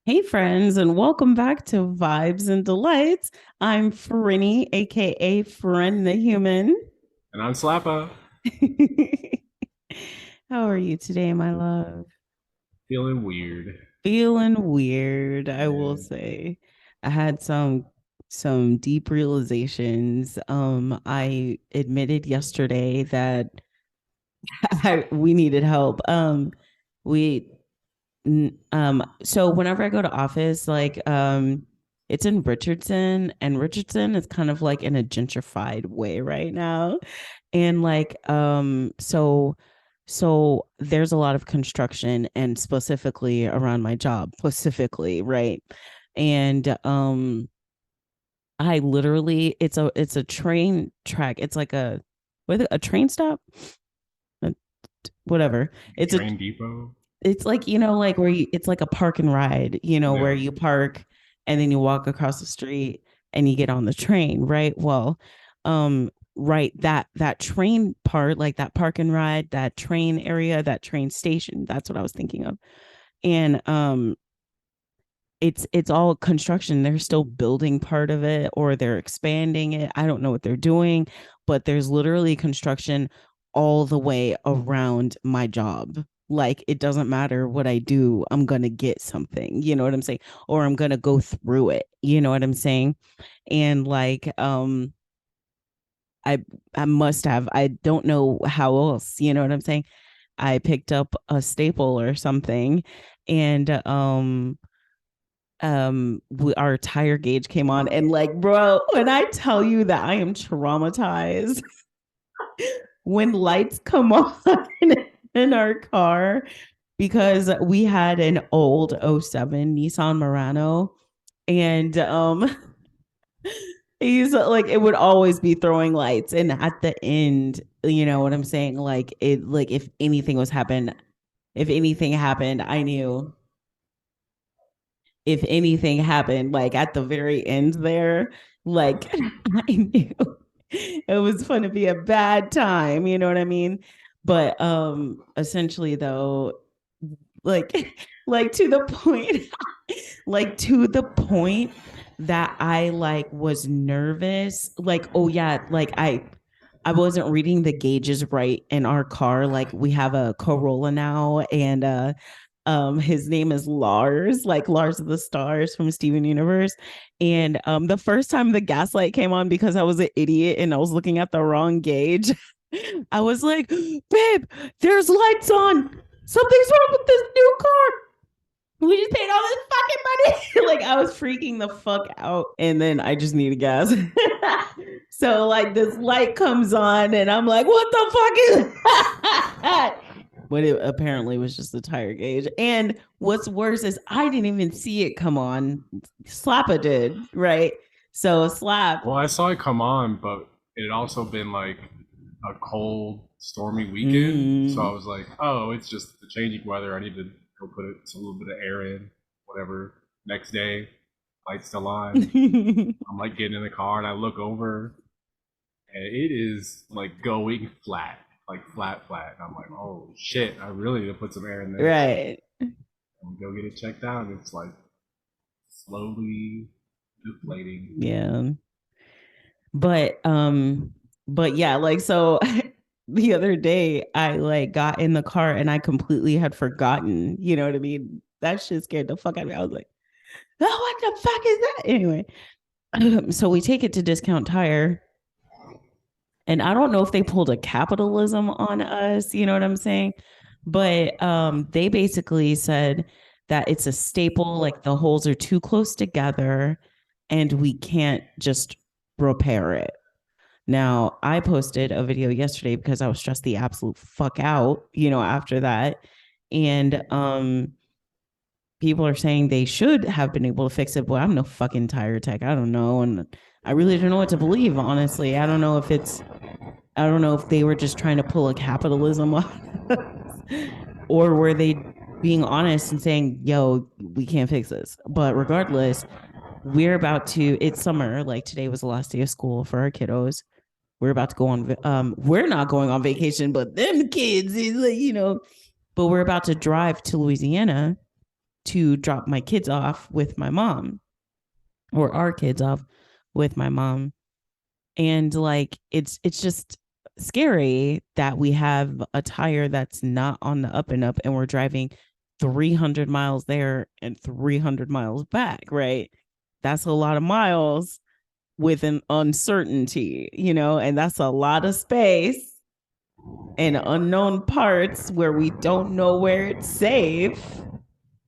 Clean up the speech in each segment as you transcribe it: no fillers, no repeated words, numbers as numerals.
Hey, friends, and welcome back to Vibes and Delights. I'm Frinny, aka Friend the Human. And I'm Slappa, How are you today, my love? feeling weird. Feeling weird, I will Yeah. say. I had some deep realizations. I admitted yesterday that we needed help. We so whenever I go to office, it's in Richardson, and Richardson is kind of like in a gentrified way right now. And so there's a lot of construction, and specifically around my job, specifically, right? And I literally it's a train track. It's like a train stop, Uh, whatever. It's a Train Depot. it's like, like where it's like a park and ride, where Yeah. you park and then you walk across the street and you get on the train, right? Well, right, that train part, like that park and ride, that train area, that train station, that's what I was thinking of. And it's all construction. They're still building part of it, or they're expanding it. I don't know what they're doing, but there's literally construction all the way around my job. Like, it doesn't matter what I do, I'm gonna get something, you know what I'm saying? Or I'm gonna go through it, you know what I'm saying? And I I must have, I don't know how else, you know what I'm saying? I picked up a staple or something, and our tire gauge came on, and like, bro, when I tell you that I am traumatized when lights come on in our car, because we had an old '07 Nissan Murano, and he's like, it would always be throwing lights, and at the end, you know what I'm saying, like, it, like, if anything happened, I knew. If anything happened, like at the very end there, like, I knew it was going to be a bad time, you know what I mean? But essentially though, like like to the point, like to the point that I like was nervous, like, oh yeah, like I wasn't reading the gauges right in our car. Like, we have a Corolla now, and his name is Lars, like Lars of the Stars from Steven Universe. And the first time the gaslight came on, because I was an idiot and I was looking at the wrong gauge, I was like, babe, there's lights on. Something's wrong with this new car. We just paid all this fucking money. Like, I was freaking the fuck out. And then I just needed gas. So like this light comes on and I'm like, what the fuck is that? But it apparently was just the tire gauge. And what's worse is I didn't even see it come on. Slappa did, right? So Slap. Well, I saw it come on, but it had also been like a cold, stormy weekend. So I Mm. was like, oh, it's just the changing weather. I need to go put a little bit of air in, whatever. Next day, lights still on. I'm like getting in the car and I look over and it is like going flat, like flat, flat. And I'm like, oh shit, I really need to put some air in this Right. and go get it checked out. And it's like slowly deflating. Yeah. But but yeah, like, so the other day I like got in the car and I completely had forgotten, you know what I mean? That shit scared the fuck out of me. I was like, oh, what the fuck is that? Anyway, so we take it to Discount Tire, and I don't know if they pulled a capitalism on us, you know what I'm saying? But they basically said that it's a staple, like the holes are too close together and we can't just repair it. Now, I posted a video yesterday because I was stressed the absolute fuck out, after that. And people are saying they should have been able to fix it, but I'm no fucking tire tech. I don't know. And I really don't know what to believe, honestly. I don't know if they were just trying to pull a capitalism on us, or were they being honest and saying, yo, we can't fix this. But regardless, it's summer. Like, today was the last day of school for our kiddos. We're about to go on, we're not going on vacation, but them kids is like, but we're about to drive to Louisiana to drop my kids off with my mom, or our kids off with my mom. And like it's just scary that we have a tire that's not on the up and up, and we're driving 300 miles there and 300 miles back, right? That's a lot of miles with an uncertainty, and that's a lot of space and unknown parts where we don't know where it's safe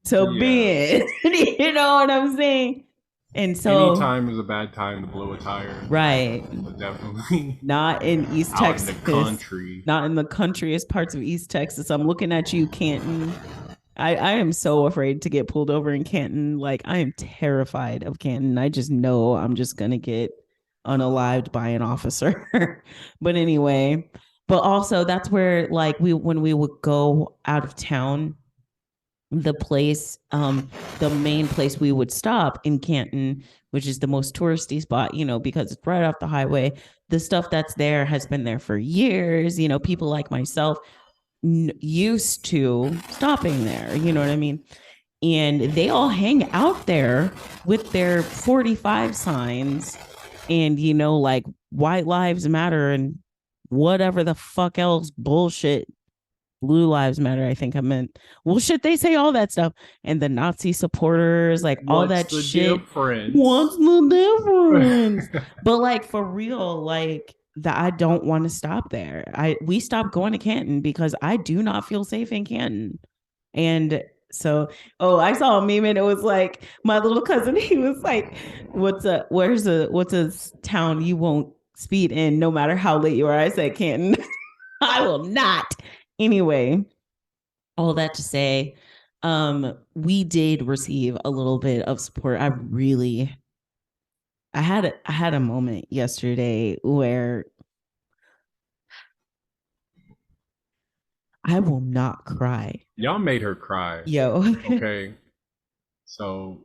to Yeah. be in. You know what I'm saying? And Any so, time is a bad time to blow a tire. right, But definitely not in East out in the Texas, country. not in the countryest parts of East Texas. I'm looking at you, Canton. I am so afraid to get pulled over in Canton. Like, I am terrified of Canton. I just know I'm just going to get unalived by an officer. But anyway, but also that's where, like, when we would go out of town, the main place we would stop in Canton, which is the most touristy spot, because it's right off the highway. The stuff that's there has been there for years. People like myself used to stopping there. You know what I mean? And they all hang out there with their 45 signs and, like white lives matter and whatever the fuck else bullshit. Blue Lives Matter, I think I meant. Well, shit, they say all that stuff. And the Nazi supporters, like all What's that the shit. difference? What's the difference? But like for real, like that I don't want to stop there. We stopped going to Canton because I do not feel safe in Canton. And so, oh, I saw a meme and it was like my little cousin, he was like, what's a town you won't speed in no matter how late you are? I said Canton. I will not. Anyway, all that to say, we did receive a little bit of support. I had a moment yesterday where I will not cry. Y'all made her cry. Yo. Okay. So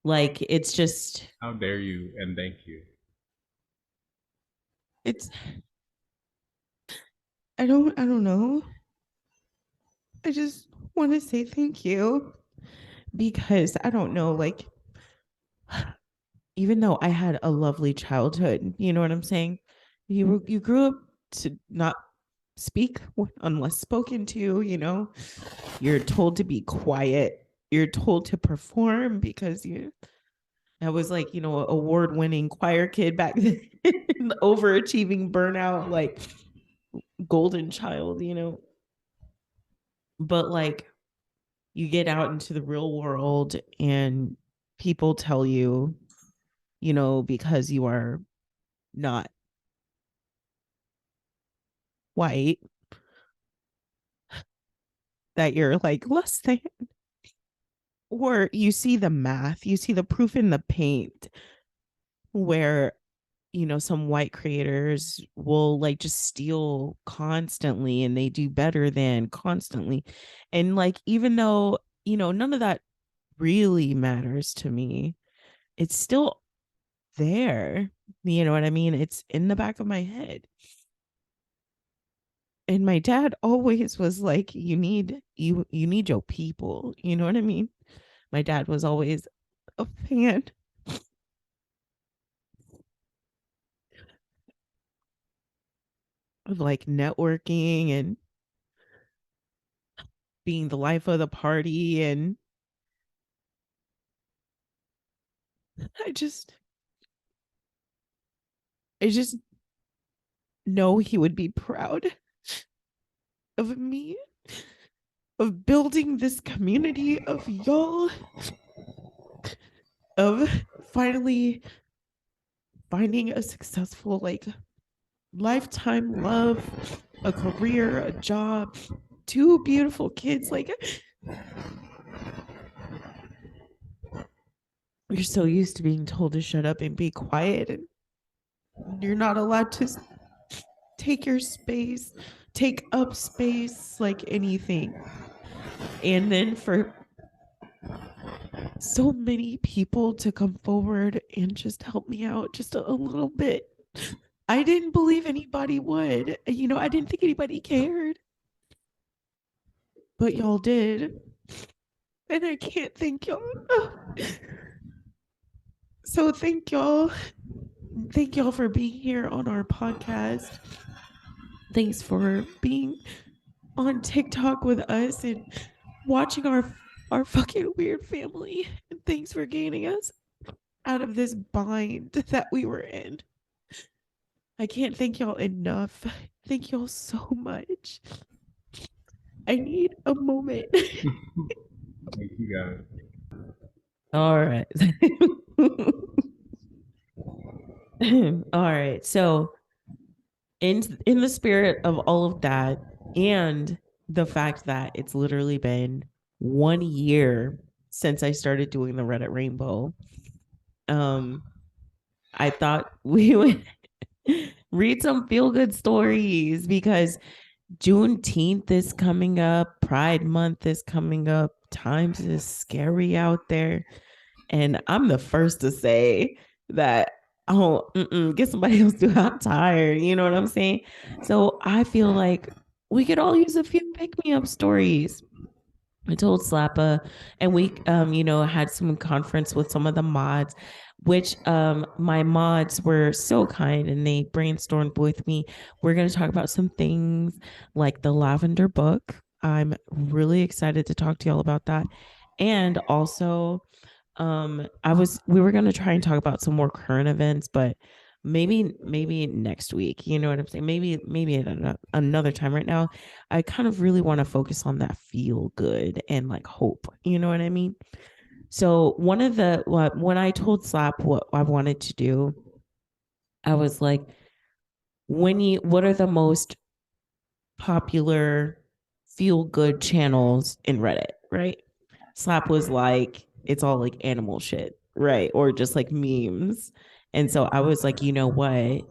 Like it's just how dare you and thank you. it's I don't know. I just want to say thank you because I don't know, like even though I had a lovely childhood, you know what I'm saying? You grew up to not speak unless spoken to, You're told to be quiet. You're told to perform because I was like, award-winning choir kid back then, overachieving burnout, like golden child, But like you get out into the real world and people tell you, because you are not white, that you're like less than, or you see the math, you see the proof in the paint where some white creators will like just steal constantly and they do better than constantly. And like even though none of that really matters to me, it's still there. You know what I mean? It's in the back of my head. And my dad always was like, you need your people. You know what I mean? My dad was always a fan of like networking and being the life of the party. And I just I just know he would be proud of me, of building this community of y'all, of finally finding a successful, like, lifetime love, a career, a job, two beautiful kids. Like, you're so used to being told to shut up and be quiet, and you're not allowed to take your space, take up space like anything. And then for so many people to come forward and just help me out just a little bit. I didn't believe anybody would. I didn't think anybody cared. But y'all did. And I can't thank y'all. So thank y'all. Thank y'all for being here on our podcast. Thanks for being on TikTok with us and watching our fucking weird family. And thanks for gaining us out of this bind that we were in. I can't thank y'all enough. Thank y'all so much. I need a moment. Thank you guys. All right. All right. So in the spirit of all of that and the fact that it's literally been 1 year since I started doing the Reddit Rainbow, I thought we would read some feel good stories because Juneteenth is coming up, Pride Month is coming up, times is scary out there. And I'm the first to say that, oh, get somebody else to do it. I'm tired. You know what I'm saying? So I feel like we could all use a few pick me up stories. I told Slappa, and we, had some conference with some of the mods, which my mods were so kind and they brainstormed with me. We're going to talk about some things like the Lavender Book. I'm really excited to talk to y'all about that. And also, we were going to try and talk about some more current events, but maybe next week, you know what I'm saying? Maybe at another time. Right now I kind of really want to focus on that feel good and like hope, you know what I mean? So when I told Slap what I wanted to do, I was like, what are the most popular feel good channels in Reddit, right? Slap was like, it's all like animal shit, right? Or just like memes. And so I was like, you know what?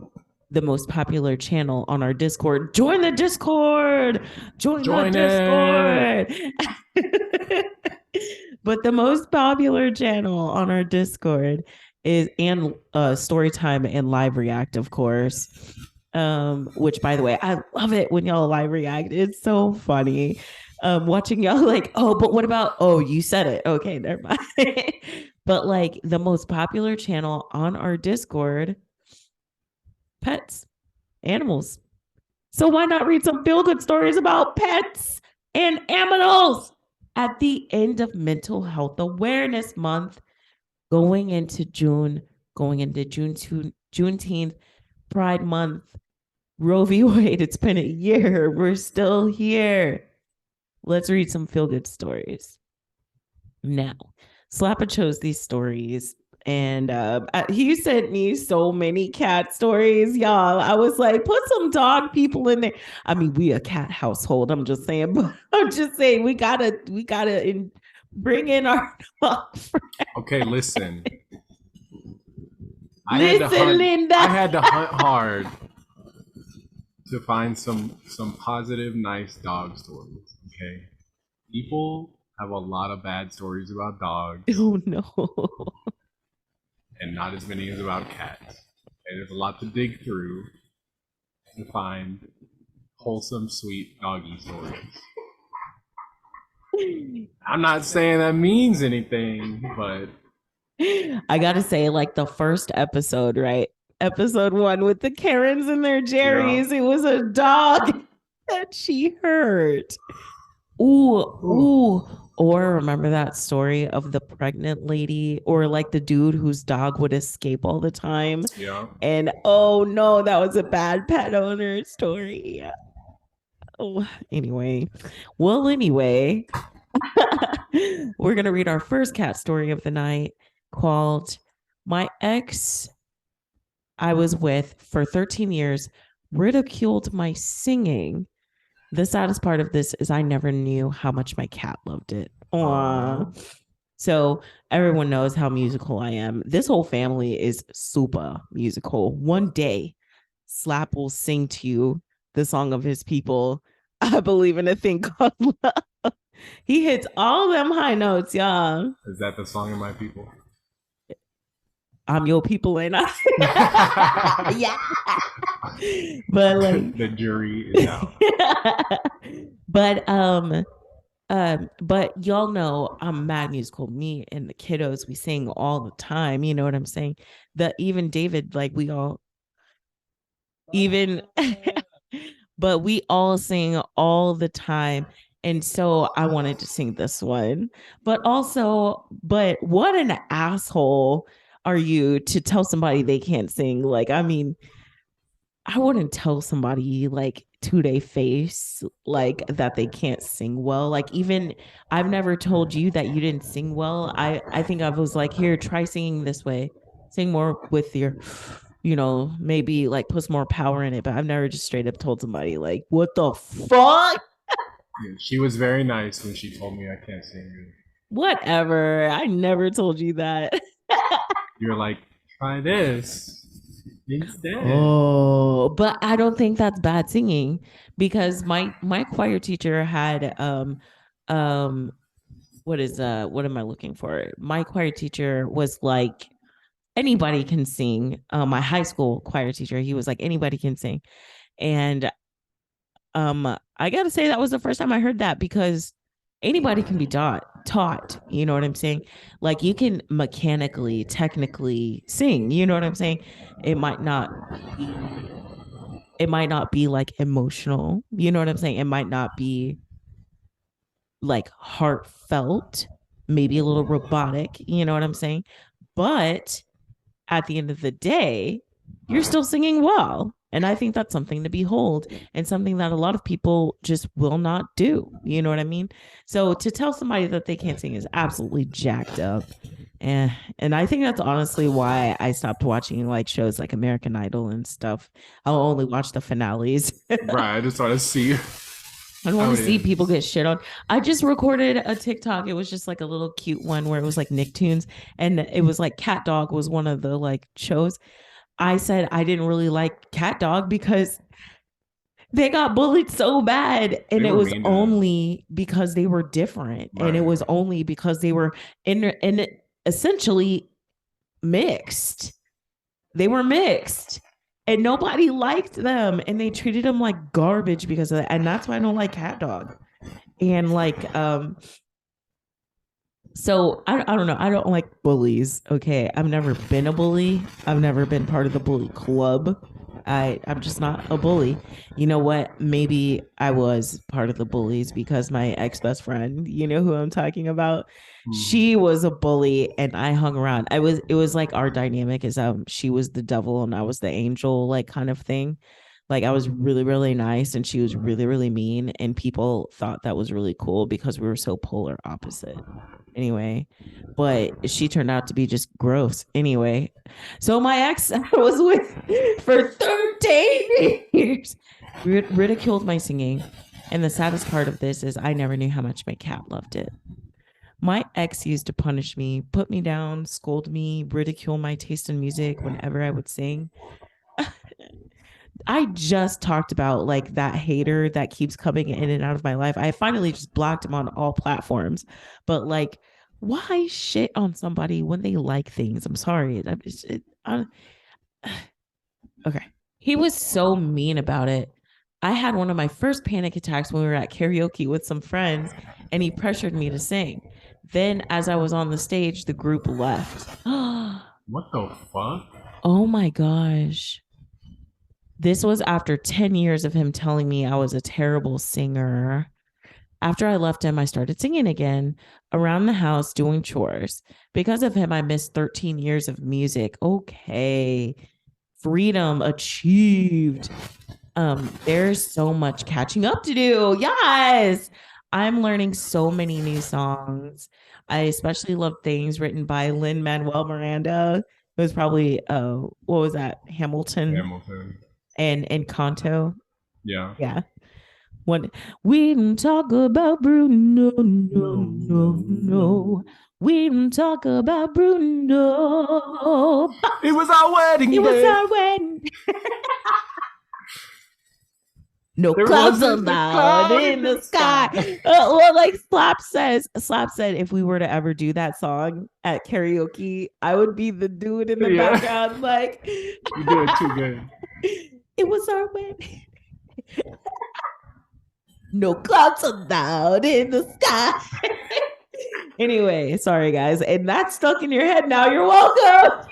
The most popular channel on our Discord, join the Discord, join the Join it. Discord. But the most popular channel on our Discord is and Storytime and Live React, of course. Which by the way, I love it when y'all live react. It's so funny. Watching y'all like, oh, but what about, oh, you said it. Okay, never mind. But like the most popular channel on our Discord, pets, animals. So why not read some feel good stories about pets and animals at the end of Mental Health Awareness Month, going into Juneteenth, Pride Month, Roe v. Wade. It's been a year. We're still here. Let's read some feel good stories. Now, Slappa chose these stories and he sent me so many cat stories, y'all. I was like, put some dog people in there. I mean, we a cat household. I'm just saying, but I'm just saying we gotta bring in our dog friend. Okay, listen. Linda. I had to hunt hard to find some positive, nice dog stories. Okay, people have a lot of bad stories about dogs. Oh no. And not as many as about cats. Okay, there's a lot to dig through to find wholesome, sweet doggy stories. I'm not saying that means anything, but I gotta say, like the first episode, right? Episode 1 with the Karens and their Jerrys. Yeah. It was a dog that she hurt. Ooh. Or remember that story of the pregnant lady or like the dude whose dog would escape all the time? Yeah. And oh no, that was a bad pet owner story. Oh, anyway. Well, anyway, we're going to read our first cat story of the night called My Ex I Was With for 13 Years Ridiculed My Singing. The saddest part of this is I never knew how much my cat loved it. Aww. So everyone knows how musical I am. This whole family is super musical. One day, Slap will sing to you the song of his people. I believe in a thing called love. He hits all them high notes, y'all. Is that the song of my people? I'm your people, ain't I? Yeah. But like the jury is out. But But y'all know I'm mad musical. Me and the kiddos, we sing all the time. You know what I'm saying? The even David, like we all even but we all sing all the time. And so I wanted to sing this one. But also, but what an asshole are you to tell somebody they can't sing? Like, I mean, I wouldn't tell somebody like to their face like that they can't sing well. Like even I've never told you that you didn't sing well. I think I was like, here, try singing this way. Sing more with your, maybe like put some more power in it. But I've never just straight up told somebody like, what the fuck? Yeah, she was very nice when she told me I can't sing good. Whatever. I never told you that. You're like, try this instead. Oh, but I don't think that's bad singing because my choir teacher had um what am I looking for? My choir teacher was like anybody can sing. My high school choir teacher, he was like anybody can sing. And I got to say that was the first time I heard that because anybody can be taught, you know what I'm saying? Like you can mechanically, technically sing, you know what I'm saying? It might not be it might not be like emotional, you know what I'm saying? It might not be like heartfelt, maybe a little robotic, you know what I'm saying? But at the end of the day, you're still singing well. And I think that's something to behold and something that a lot of people just will not do. You know what I mean? So to tell somebody that they can't sing is absolutely jacked up. And I think that's honestly why I stopped watching like shows like American Idol and stuff. I'll only watch the finales. Right, I just want to see I don't want how to it see people is. get shit on. I just recorded a TikTok. It was just like a little cute one where it was like Nicktoons and it was like Cat Dog was one of the like shows. I said I didn't really like Cat Dog because they got bullied so bad They and it were was mean to them. only because they were different and it Right. was only because they were in essentially mixed. They were mixed and nobody liked them and they treated them like garbage because of that. And that's why I don't like Cat Dog. And like so I don't know. I don't like bullies. Okay. I've never been a bully. I've never been part of the bully club. I'm just not a bully. You know what? Maybe I was part of the bullies because my ex best friend, you know who I'm talking about, she Mhm. was a bully and I hung around. It was like our dynamic is she was the devil and I was the angel, like kind of thing. Like I was really, really nice and she was really, really mean. And people thought that was really cool because we were so polar opposite anyway. But she turned out to be just gross anyway. So my ex I was with for 13 years ridiculed my singing. And the saddest part of this is I never knew how much my cat loved it. My ex used to punish me, put me down, scold me, ridicule my taste in music whenever I would sing. I just talked about like that hater that keeps coming in and out of my life. I finally just blocked him on all platforms. But like, why shit on somebody when they like things? I'm sorry. Okay. He was so mean about it. I had one of my first panic attacks when we were at karaoke with some friends and he pressured me to sing. Then, as I was on the stage, the group left. Oh What the fuck? my gosh. This was after 10 years of him telling me I was a terrible singer. After I left him, I started singing again around the house doing chores. Because of him, I missed 13 years of music. Okay. Freedom achieved. There's so much catching up to do. Yes. I'm learning so many new songs. I especially love things written by Lin Manuel Miranda. It was probably what was that? Hamilton Hamilton. and Kanto. Yeah. Yeah. When we don't talk about Bruno, no, No, no, no, no. no. We don't talk about Bruno. It was our It wedding was day. our wedding. No There clouds wasn't a allowed cloud in in the the sky. sky. Well, like Slap said, if we were to ever do that song at karaoke, I would be the dude in the Yeah. background, like, You do it too good. it was our wedding. No clouds allowed in the sky. Anyway, sorry guys. And that's stuck in your head now. You're welcome.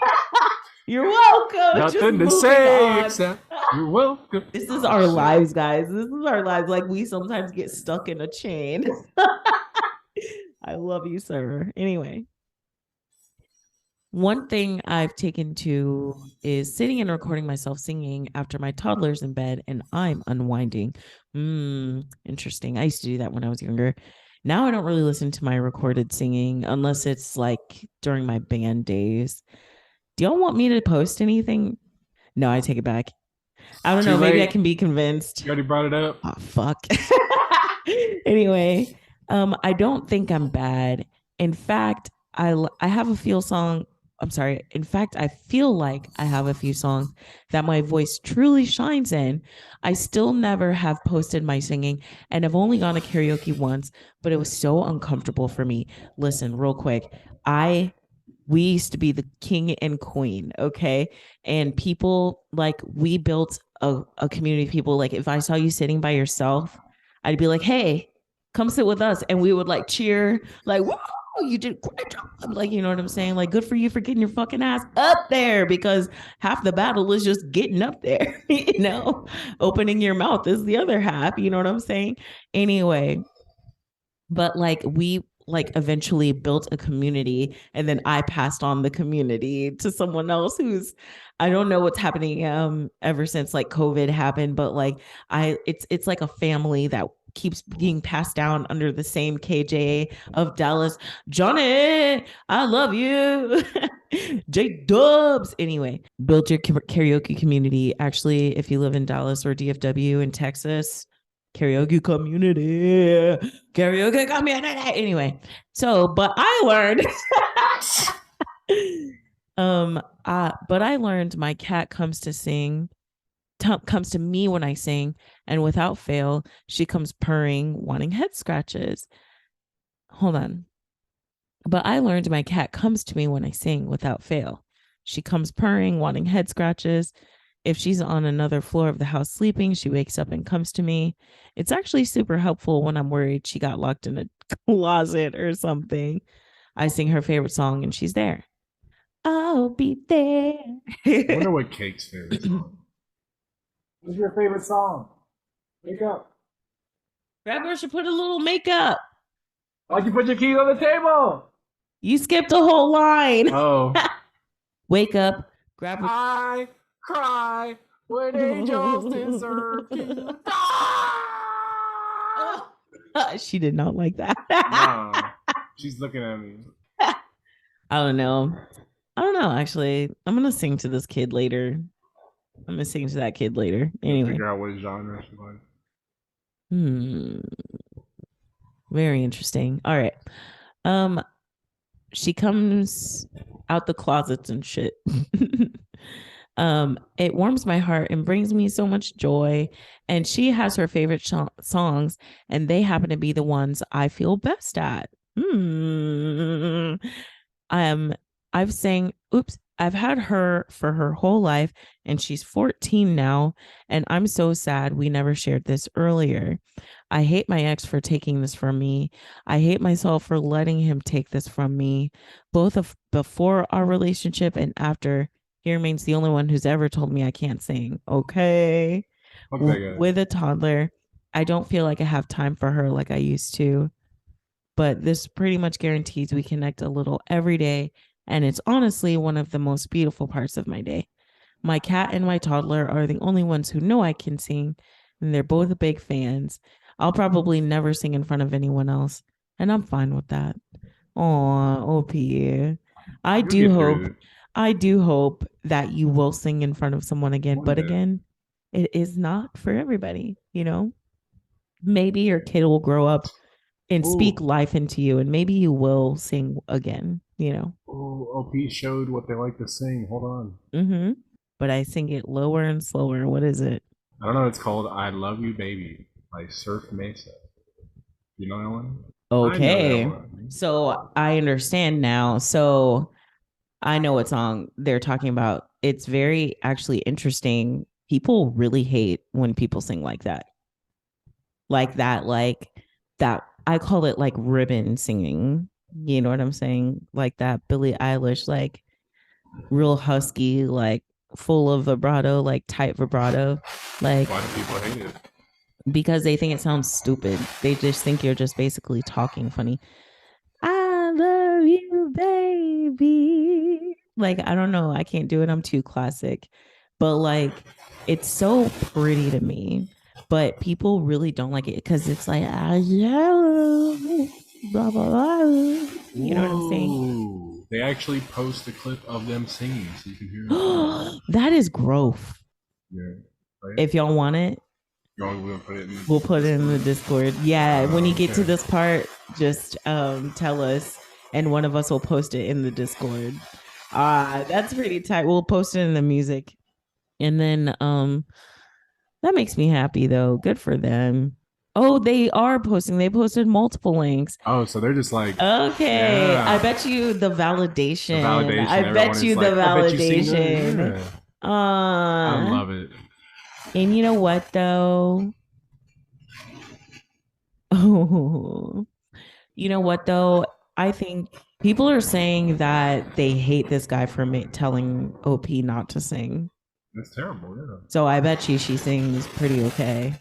You're welcome. Just Nothing to moving say on. except you're welcome. This is Oh, our shit. lives, guys. This is our lives. Like we sometimes get stuck in a chain. I love you, sir. Anyway, one thing I've taken to is sitting and recording myself singing after my toddler's in bed and I'm unwinding. Interesting. I used to do that when I was younger. Now I don't really listen to my recorded singing unless it's like during my band days. Do y'all want me to post anything? No, I take it back. I don't know. Maybe I can be convinced. You already brought it up. Oh, fuck. Anyway, I don't think I'm bad. In fact, I have a few song. I'm sorry. In fact, I feel like I have a few songs that my voice truly shines in. I still never have posted my singing and I've only gone to karaoke once, but it was so uncomfortable for me. Listen, real quick. We used to be the king and queen, okay? And people like we built a community of people. Like if I saw you sitting by yourself, I'd be like, hey, come sit with us. And we would like cheer, like, whoa, you did a great job. Like, you know what I'm saying? Like, good for you for getting your fucking ass up there because half the battle is just getting up there, you know? Opening your mouth is the other half, you know what I'm saying? Anyway, but like we like eventually built a community and then I passed on the community to someone else who's I don't know what's happening ever since like COVID happened, but like it's like a family that keeps being passed down under the same KJ of Dallas. Johnny, I love you. J Dubs. Anyway, build your karaoke community. Actually, if you live in Dallas or DFW in Texas, karaoke community. Karaoke community. Anyway, so but I learned but I learned my cat comes to sing comes to me when I sing, and without fail, she comes purring, wanting head scratches. Hold on. But I learned my cat comes to me when I sing without fail. She comes purring, wanting head scratches. If she's on another floor of the house sleeping, she wakes up and comes to me. It's actually super helpful when I'm worried she got locked in a closet or something. I sing her favorite song and she's there. I'll be there. I wonder what Cake's favorite song. What's your favorite song? Wake up. Grandma should put a little makeup. Why'd you put your keys on the table? You skipped a whole line. Oh. Wake up. Grab her. I cry when angels deserve to die. She did not like that. No, she's looking at me. I don't know. Actually. I'm gonna sing to this kid later. I'm gonna sing to that kid later. Anyway. Figure out what genre she likes. Very interesting. All right. She comes out the closets and shit. It warms my heart and brings me so much joy. And she has her favorite songs, and they happen to be the ones I feel best at. I've had her for her whole life, and she's 14 now, and I'm so sad we never shared this earlier. I hate my ex for taking this from me. I hate myself for letting him take this from me, both of before our relationship and after. He remains the only one who's ever told me I can't sing. Okay. With a toddler, I don't feel like I have time for her like I used to, but this pretty much guarantees we connect a little every day. And it's honestly one of the most beautiful parts of my day. My cat and my toddler are the only ones who know I can sing, and they're both big fans. I'll probably never sing in front of anyone else, and I'm fine with that. Aw, OP. I do hope that you will sing in front of someone again, but again, it is not for everybody, you know? Maybe your kid will grow up and speak life into you, and maybe you will sing again, you know? Oh, OP showed what they like to sing. Hold on. But I sing it lower and slower. What is it? I don't know. It's called I Love You Baby by Surf Mesa. You know that one? Okay. That one. So I understand now. So I know what song they're talking about. It's very actually interesting. People really hate when people sing like that. like that. I call it like ribbon singing. You know what I'm saying? Like that Billie Eilish, like real husky, like full of vibrato, like tight vibrato, like Why do people hate it? because they think it sounds stupid. They just think you're just basically talking funny. I love you, baby. Like, I don't know. I can't do it. I'm too classic. But like, it's so pretty to me. But people really don't like it because it's like, I love, blah, blah, blah. You know what I'm saying? Whoa! They actually post a clip of them singing, so you can hear them sing. That is growth. Yeah, right. If y'all want it, We'll put it in we'll the put it in the Discord. Discord. Yeah, when you get to Okay. this part, just tell us and one of us will post it in the Discord. That's pretty tight. We'll post it in the music. And then that makes me happy though. Good for them. Oh, they are posting. They posted multiple links. Oh, so they're just like, Okay. I yeah, bet you the the validation. I validation. bet Everyone you is the like, I bet you sing good. validation. Yeah, I Uh love it. and you know what though? Oh, you know what though? I think people are saying that they hate this guy for telling OP not to sing. That's terrible. Yeah. So I bet you she sings pretty okay.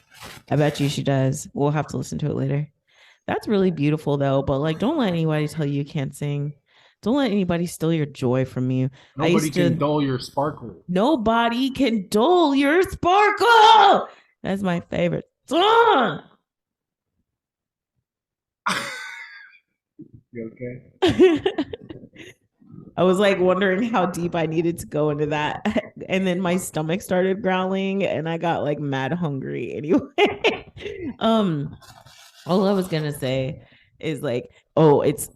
I bet you she does. We'll have to listen to it later. That's really beautiful though, but like don't let anybody tell you you can't sing. Don't let anybody steal your joy from you. I Nobody used can to dull your sparkle. nobody can dull your sparkle. That's my favorite song. You okay? I was like wondering how deep I needed to go into that. And then my stomach started growling and I got like mad hungry anyway. um all I was gonna say is like, oh, it's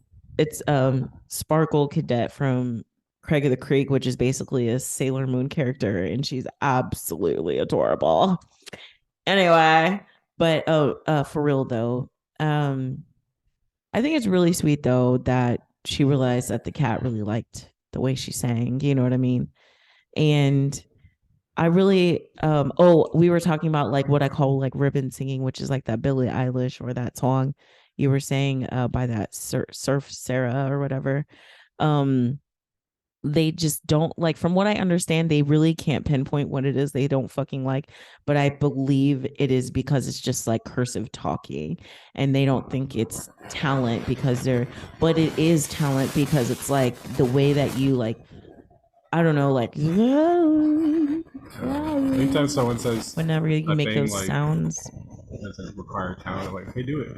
Sparkle Cadet from Craig of the Creek, which is basically a Sailor Moon character, and she's absolutely adorable. Anyway, but for real though, um I think it's really sweet though that she realized that the cat really liked the way she sang. You know what I mean? And I really we were talking about like what I call like ribbon singing, which is like that Billie Eilish or that song you were saying by that Surf Sarah or whatever. Um they just don't like, from what I understand, they really can't pinpoint what it is they don't fucking like, but I believe it is because it's just like cursive talking and they don't think it's talent because they're, but it is talent because it's like the way that you like, I don't know, like Anytime someone says whenever you a make thing those like sounds. doesn't require talent, like, hey, do it.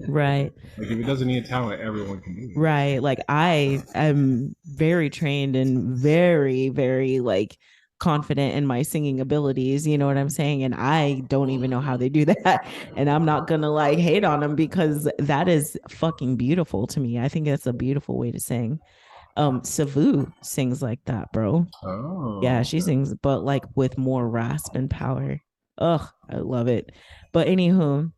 Right. Like, if it doesn't need talent, everyone can do it. Right. Like I am very trained and very, very like confident in my singing abilities. You know what I'm saying? And I don't even know how they do that. And I'm not gonna like hate on them because that is fucking beautiful to me. I think that's a beautiful way to sing. Savu sings like that, bro. Yeah, Oh, she okay. sings, but like with more rasp and power. Ugh, I love it. But anywho,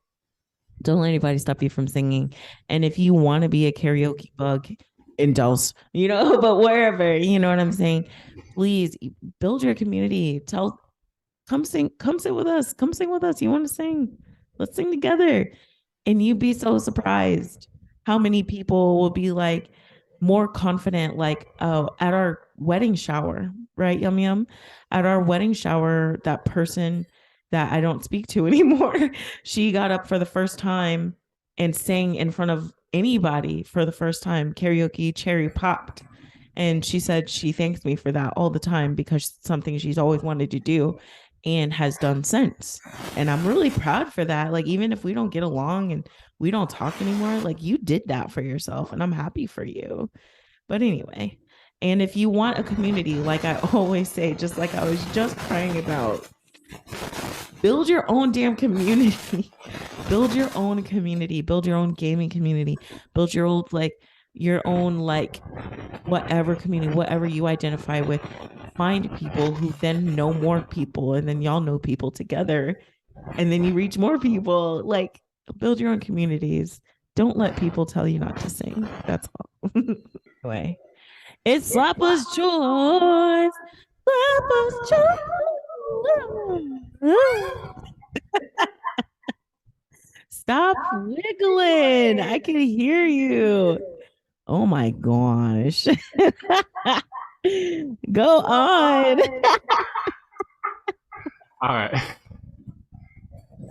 don't let anybody stop you from singing. And if you want to be a karaoke bug, indulge, but wherever, you know what I'm saying? Please build your community. Come sing, come sit with us. Come sing with us. You want to sing? Let's sing together. And you'd be so surprised how many people will be like more confident, like, oh, at our wedding shower, right? Yum yum. At our wedding shower, that person that I don't speak to anymore, she got up for the first time and sang in front of anybody for the first time, karaoke cherry popped. And she said she thanks me for that all the time because it's something she's always wanted to do and has done since. And I'm really proud for that. Like, even if we don't get along and we don't talk anymore, like, you did that for yourself, and I'm happy for you. But anyway, and if you want a community, like I always say, just like I was just crying about, build your own damn community. Build your own community. Build your own gaming community. Build your own like whatever community, whatever you identify with. Find people who then know more people, and then y'all know people together, and then you reach more people. Like, build your own communities. Don't let people tell you not to sing. That's all. Anyway, it's Slappa's choice. Slappa's choice. Stop wiggling. I can hear you. Oh my gosh. Go on. All right.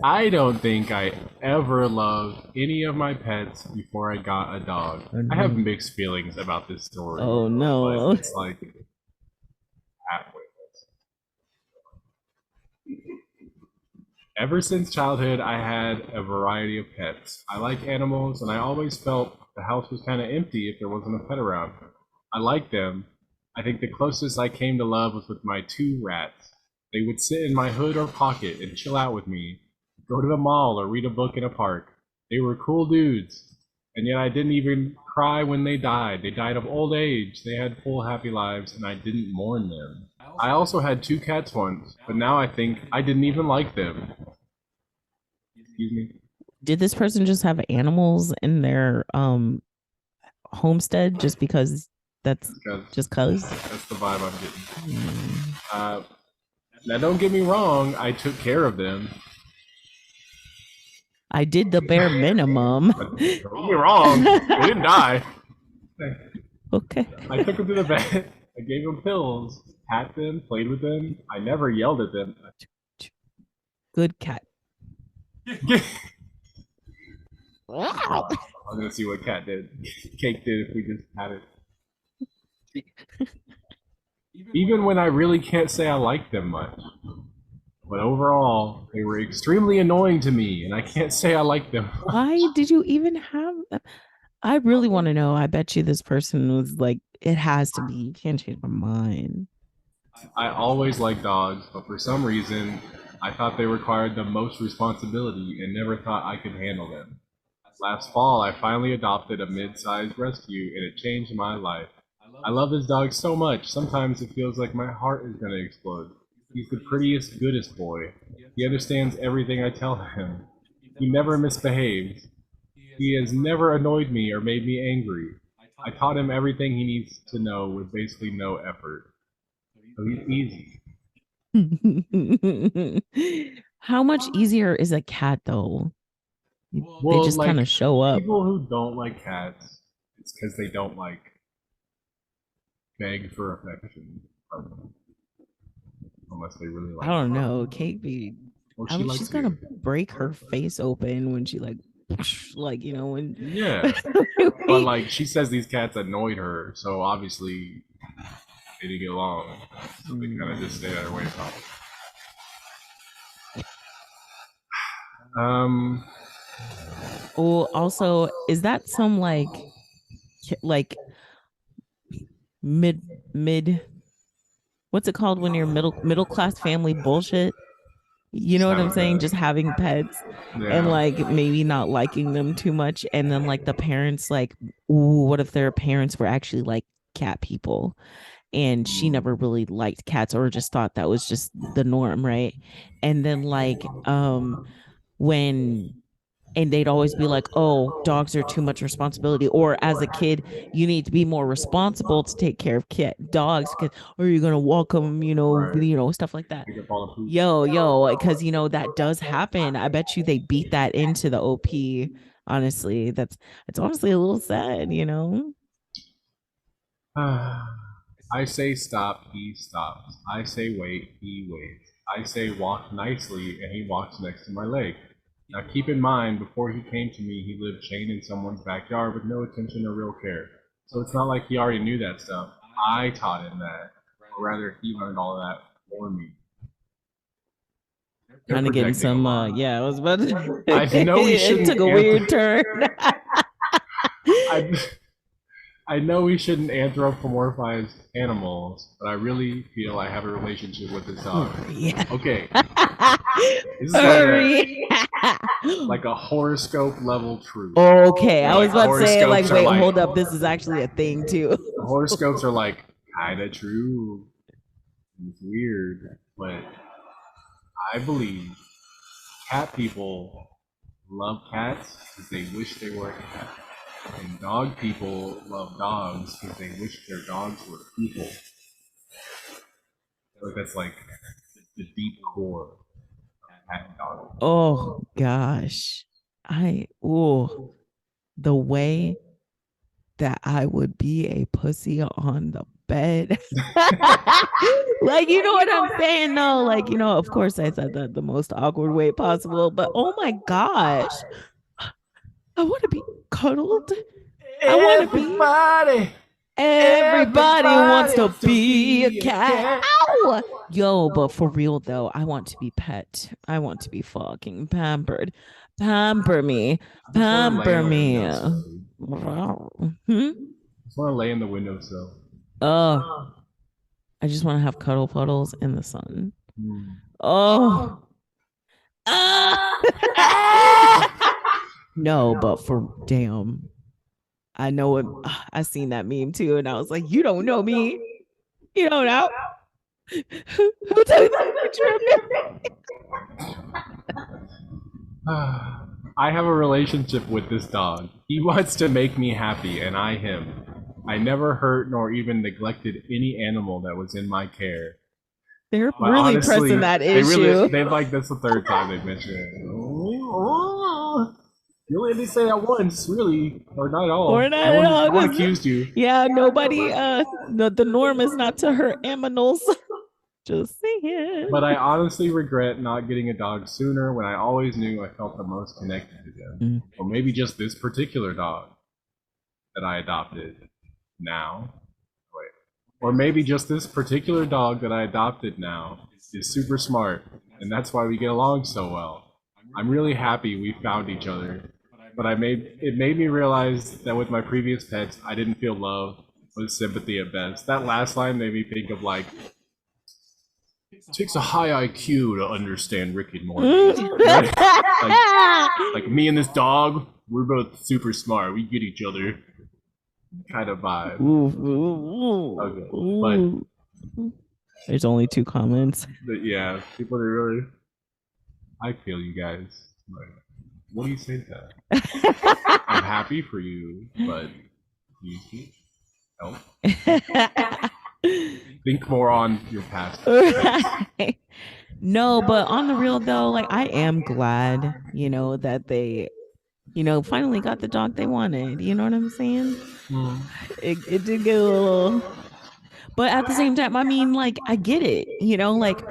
I don't think I ever loved any of my pets before I got a dog. Oh I have no. mixed feelings about this story, Oh but no. it's like halfway. Ever since childhood, I had a variety of pets. I like animals, and I always felt the house was kind of empty if there wasn't a pet around. I liked them. I think the closest I came to love was with my two rats. They would sit in my hood or pocket and chill out with me, go to the mall or read a book in a park. They were cool dudes, and yet I didn't even cry when they died. They died of old age. They had full, happy lives, and I didn't mourn them. I also had two cats once, but now I think I didn't even like them. Excuse me? Did this person just have animals in their homestead just because that's Because just cuz? that's the vibe I'm getting. Mm. Uh, Now, don't get me wrong, I took care of them. I did the bare minimum. But don't get me wrong, they didn't die. Okay. I took them to the vet. I gave them pills, pat them, played with them. I never yelled at them. Good cat. I'm Wow. gonna see what cat did. Cake did if we just had it. Even when I really can't say I like them much. But overall, they were extremely annoying to me, and I can't say I like them. Why did you even have them? I really want to know. I bet you this person was like, it has to be. You can't change my mind. I always liked dogs, but for some reason, I thought they required the most responsibility and never thought I could handle them. Last fall, I finally adopted a mid-sized rescue, and it changed my life. I love this dog so much, sometimes it feels like my heart is going to explode. He's the prettiest, goodest boy. He understands everything I tell him. He never misbehaves. He has never annoyed me or made me angry. I taught him everything he needs to know with basically no effort. So he's easy. How much easier is a cat though? They Well, just kind like, of show up. people who don't like cats, it's because they don't like beg for affection from them. Unless they really I like don't them. know. Kate be, Well, I she mean, she's likes gonna you. break her face open when she like when Yeah. But, like, she says these cats annoyed her, so obviously they didn't get along. So they kind of just stayed out of her way to talk. Um, Oh, also, is that some like mid mid what's it called when you're middle class family bullshit? You just know what I'm having saying? Just a, having pets and yeah. like maybe not liking them too much. And then like the parents, like, ooh, what if their parents were actually like cat people? And she Mm, never really liked cats or just thought that was just the norm, right? And then when and they'd always be like, oh, dogs are too much responsibility, or as a kid you need to be more responsible to take care of dogs because or you're gonna walk them, right. stuff like that. Pick up all the poop. Yo, because that does happen. I bet you they beat that into the OP. Honestly, it's honestly a little sad. I say stop, he stops. I say wait, he waits. I say walk nicely, and he walks next to my leg. Now keep in mind, before he came to me, he lived chained in someone's backyard with no attention or real care. So it's not like he already knew that stuff. I taught him that, or rather, he learned all of that for me. They're Kind of getting projecting a some lot. yeah, I was about to I know we it took shouldn't a weird turn. I, I know we shouldn't anthropomorphize animals, but I really feel I have a relationship with this dog. Yeah. Okay, this is Hurry. like a horoscope level truth. Okay, I Like was about to say, like, horoscopes are wait, like hold up. This is actually a thing too. horoscopes are like kind of true. It's weird, but I believe cat people love cats because they wish they were a cat. And dog people love dogs because they wish their dogs were people. I feel like that's like the deep core of cat and dog. Oh gosh. The way that I would be a pussy on the bed. Like, you know what I'm saying? No, like, of course I said that the most awkward way possible, but oh my gosh, I want to be cuddled. I want to be. Everybody, Everybody wants everybody to wants to be a be a cat. cat. Ow! Yo, but for real though, I want to be pet. I want to be fucking pampered. Pamper me. I just want to lay in Pamper the me. windowsill. Hmm? I just want to lay in the windowsill. Oh, I just want to have cuddle puddles in the sun. Hmm. Oh. Ah! No, but for damn. I know it. I seen that meme too, and I was like, you don't know me. You don't know. Who took that picture of me? I have a relationship with this dog. He wants to make me happy, and I him. I never hurt nor even neglected any animal that was in my care. They're But really honestly, pressing that they really, issue. they've like, that's the third time they've mentioned it. You only had to say that once, really, or not at Or all. not No at one, all. no one 'Cause, accused you. yeah, nobody, the norm is not to hurt aminals. Just saying. But I honestly regret not getting a dog sooner when I always knew I felt the most connected to them. Mm. Or maybe just this particular dog that I adopted now. Wait. Or maybe just this particular dog that I adopted now is super smart, and that's why we get along so well. I'm really happy we found each other, but it made me realize that with my previous pets, I didn't feel love or sympathy at best. That last line made me think of like, it takes a high IQ to understand Rick and Morty. You know like me and this dog, we're both super smart. We get each other kind of vibe. Ooh, ooh, Okay, ooh. There's only 2 comments. but yeah, people are really. I feel you guys. Like, what do you say to that? I'm happy for you, but you need help. Think more on your past. Right. No, but on the real though, like I am glad, that they, finally got the dog they wanted. You know what I'm saying? Mm. It did get a little, but at the same time, I mean, like I get it. Like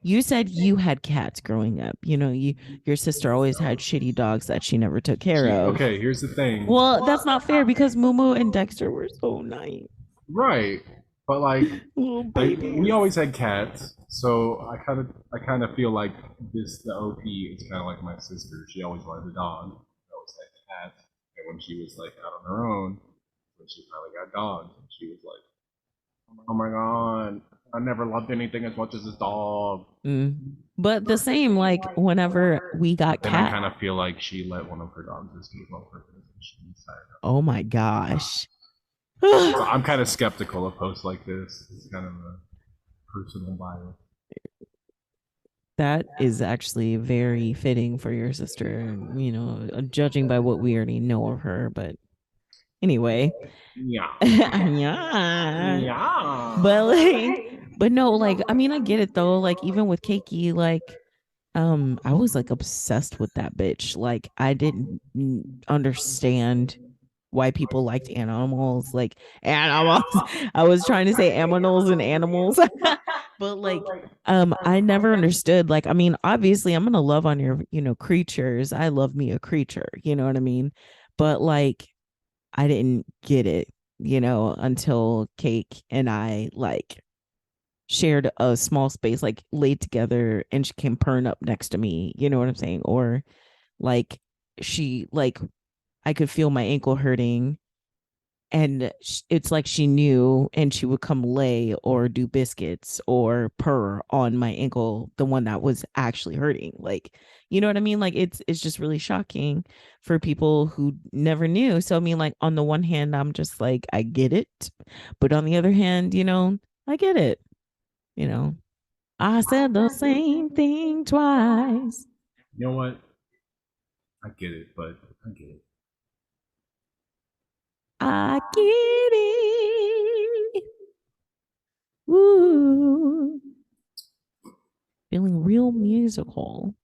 you said you had cats growing up. Your sister always had shitty dogs that she never took care of. Okay, here's the thing. Well, that's not fair because Mumu and Dexter were so nice. Right, but like, Little we babies. always had cats, so I kind of feel like the OP is kind of like my sister. She always wanted a dog. I always had cats, and when she was like out on her own, when she finally got dogs, she was like, "Oh my god, I never loved anything as much as this dog." Mm. But the same, like whenever we got Then I cat. kind of feel like she let one of her dogs escape on purpose. And she decided. Oh my gosh. So I'm kind of skeptical of posts like this. It's kind of a personal bias. That is actually very fitting for your sister, judging by what we already know of her. But anyway, Yeah. yeah. But Yeah. but no, like, I mean, I get it though. Like, even with Keiki, like, I was like obsessed with that bitch. Like, I didn't understand why people liked animals, like animals. I was trying to say aminals and animals, but like, I never understood. Like, I mean, obviously, I'm gonna love on your, creatures. I love me a creature. You know what I mean? But like, I didn't get it, until Cake and I like shared a small space, like laid together, and she came purring up next to me. You know what I'm saying? Or like, she like I could feel my ankle hurting, and it's like she knew, and she would come lay or do biscuits or purr on my ankle, the one that was actually hurting. Like, you know what I mean? Like, it's just really shocking for people who never knew. So I mean, like, on the one hand, I'm just like, I get it, but on the other hand, I get it. you know I said the same thing twice. You know what? I get it, but I get it. I get it. Ooh, feeling real musical.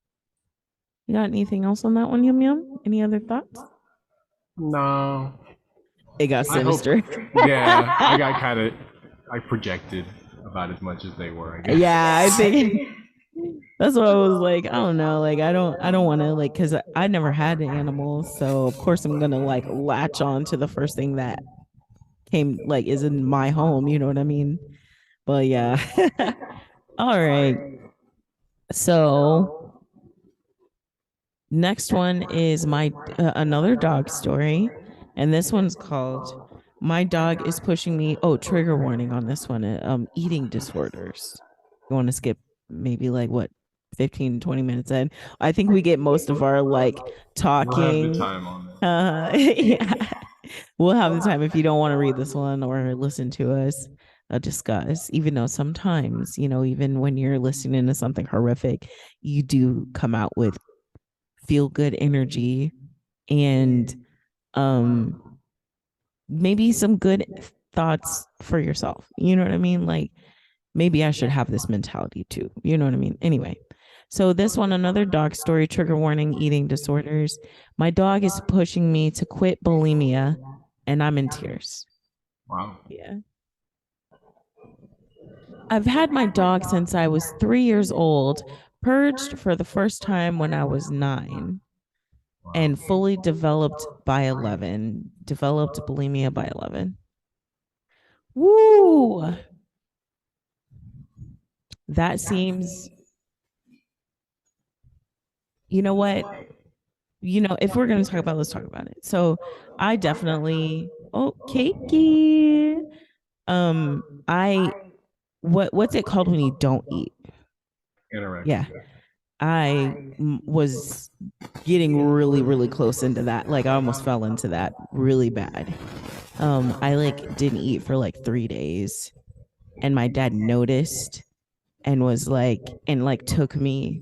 You got anything else on that one, Yum Yum? Any other thoughts? No, It got I hope. sinister. Yeah, I got kind of. I projected about as much as they were, I Yeah, I guess. think that's what I was like. I don't know. Like, I don't want to, like, because I never had an animal. So, of course, I'm going to, like, latch on to the first thing that came, like, is in my home. You know what I mean? But yeah. All right. So, next one is my another dog story. And this one's called My Dog is Pushing Me. Oh, trigger warning on this one. Eating disorders. You want to skip maybe like what 15, 20 minutes in? I think we get most of our like We'll have the talking. time on this. Yeah. We'll have the time if you don't want to read this one or listen to us discuss, even though sometimes, even when you're listening to something horrific, you do come out with feel good energy and um maybe some good thoughts for yourself. You know what I mean? Like maybe I should have this mentality too. You know what I mean? Anyway, so this one, another dog story, trigger warning, eating disorders. My dog is pushing me to quit bulimia and I'm in tears. Wow. Yeah. I've had my dog since I was 3 years old, purged for the first time when I was 9, Wow. and fully developed by 11. Developed bulimia by 11. Woo! That seems, you know what? If we're going to talk about, let's talk about it. So I definitely, oh, cakey. What's it called when you don't eat? Yeah. Anorexia. Was getting really, really close into that. Like I almost fell into that really bad. I like didn't eat for like 3 days and my dad noticed and was like, and like took me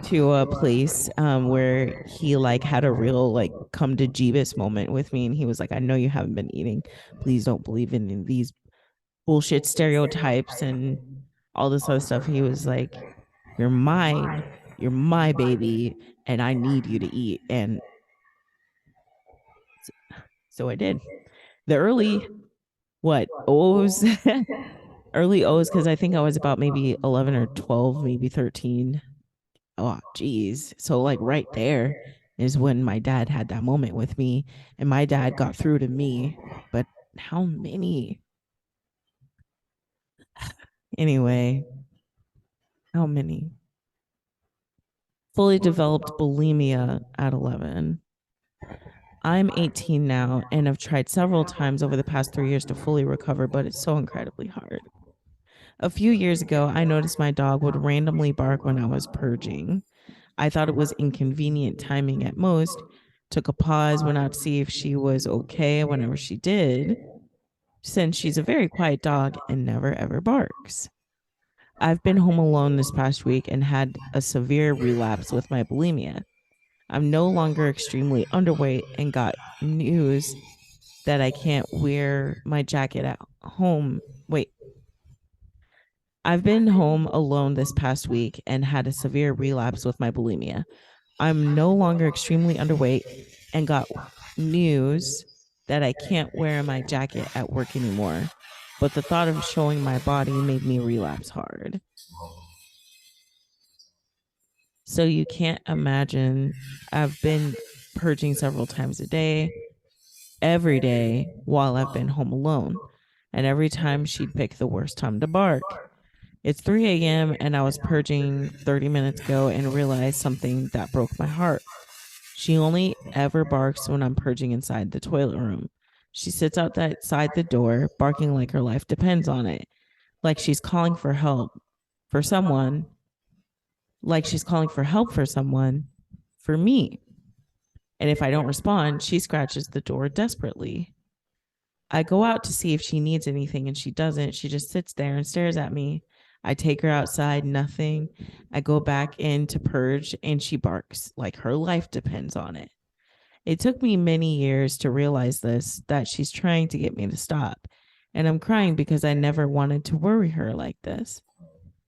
to a place where he like had a real like come to Jeebus moment with me and he was like, I know you haven't been eating, please don't believe in these bullshit stereotypes and all this other stuff. He was like, you're mine, you're my baby, and I need you to eat. And so I did. The early what O's early O's, because I think I was about maybe 11 or 12, maybe 13. Oh, geez. So, like, right there is when my dad had that moment with me, and my dad got through to me. But how many? Anyway, how many? Fully developed bulimia at 11. I'm 18 now and have tried several times over the past 3 years to fully recover, but it's so incredibly hard. A few years ago, I noticed my dog would randomly bark when I was purging. I thought it was inconvenient timing at most, took a pause, went out to see if she was okay whenever she did, since she's a very quiet dog and never ever barks. I've been home alone this past week and had a severe relapse with my bulimia. I'm no longer extremely underweight and got news that I can't wear my jacket at home. Wait, I've been home alone this past week and had a severe relapse with my bulimia. I'm no longer extremely underweight and got news that I can't wear my jacket at work anymore. But the thought of showing my body made me relapse hard. So you can't imagine. I've been purging several times a day, every day while I've been home alone. And every time she'd pick the worst time to bark. It's 3 a.m. and I was purging 30 minutes ago and realized something that broke my heart. She only ever barks when I'm purging inside the toilet room. She sits outside the door, barking like her life depends on it, like she's calling for help for someone, like she's calling for help for someone, for me. And if I don't respond, she scratches the door desperately. I go out to see if she needs anything and she doesn't. She just sits there and stares at me. I take her outside, nothing. I go back in to purge and she barks like her life depends on it. It took me many years to realize this, that she's trying to get me to stop. And I'm crying because I never wanted to worry her like this.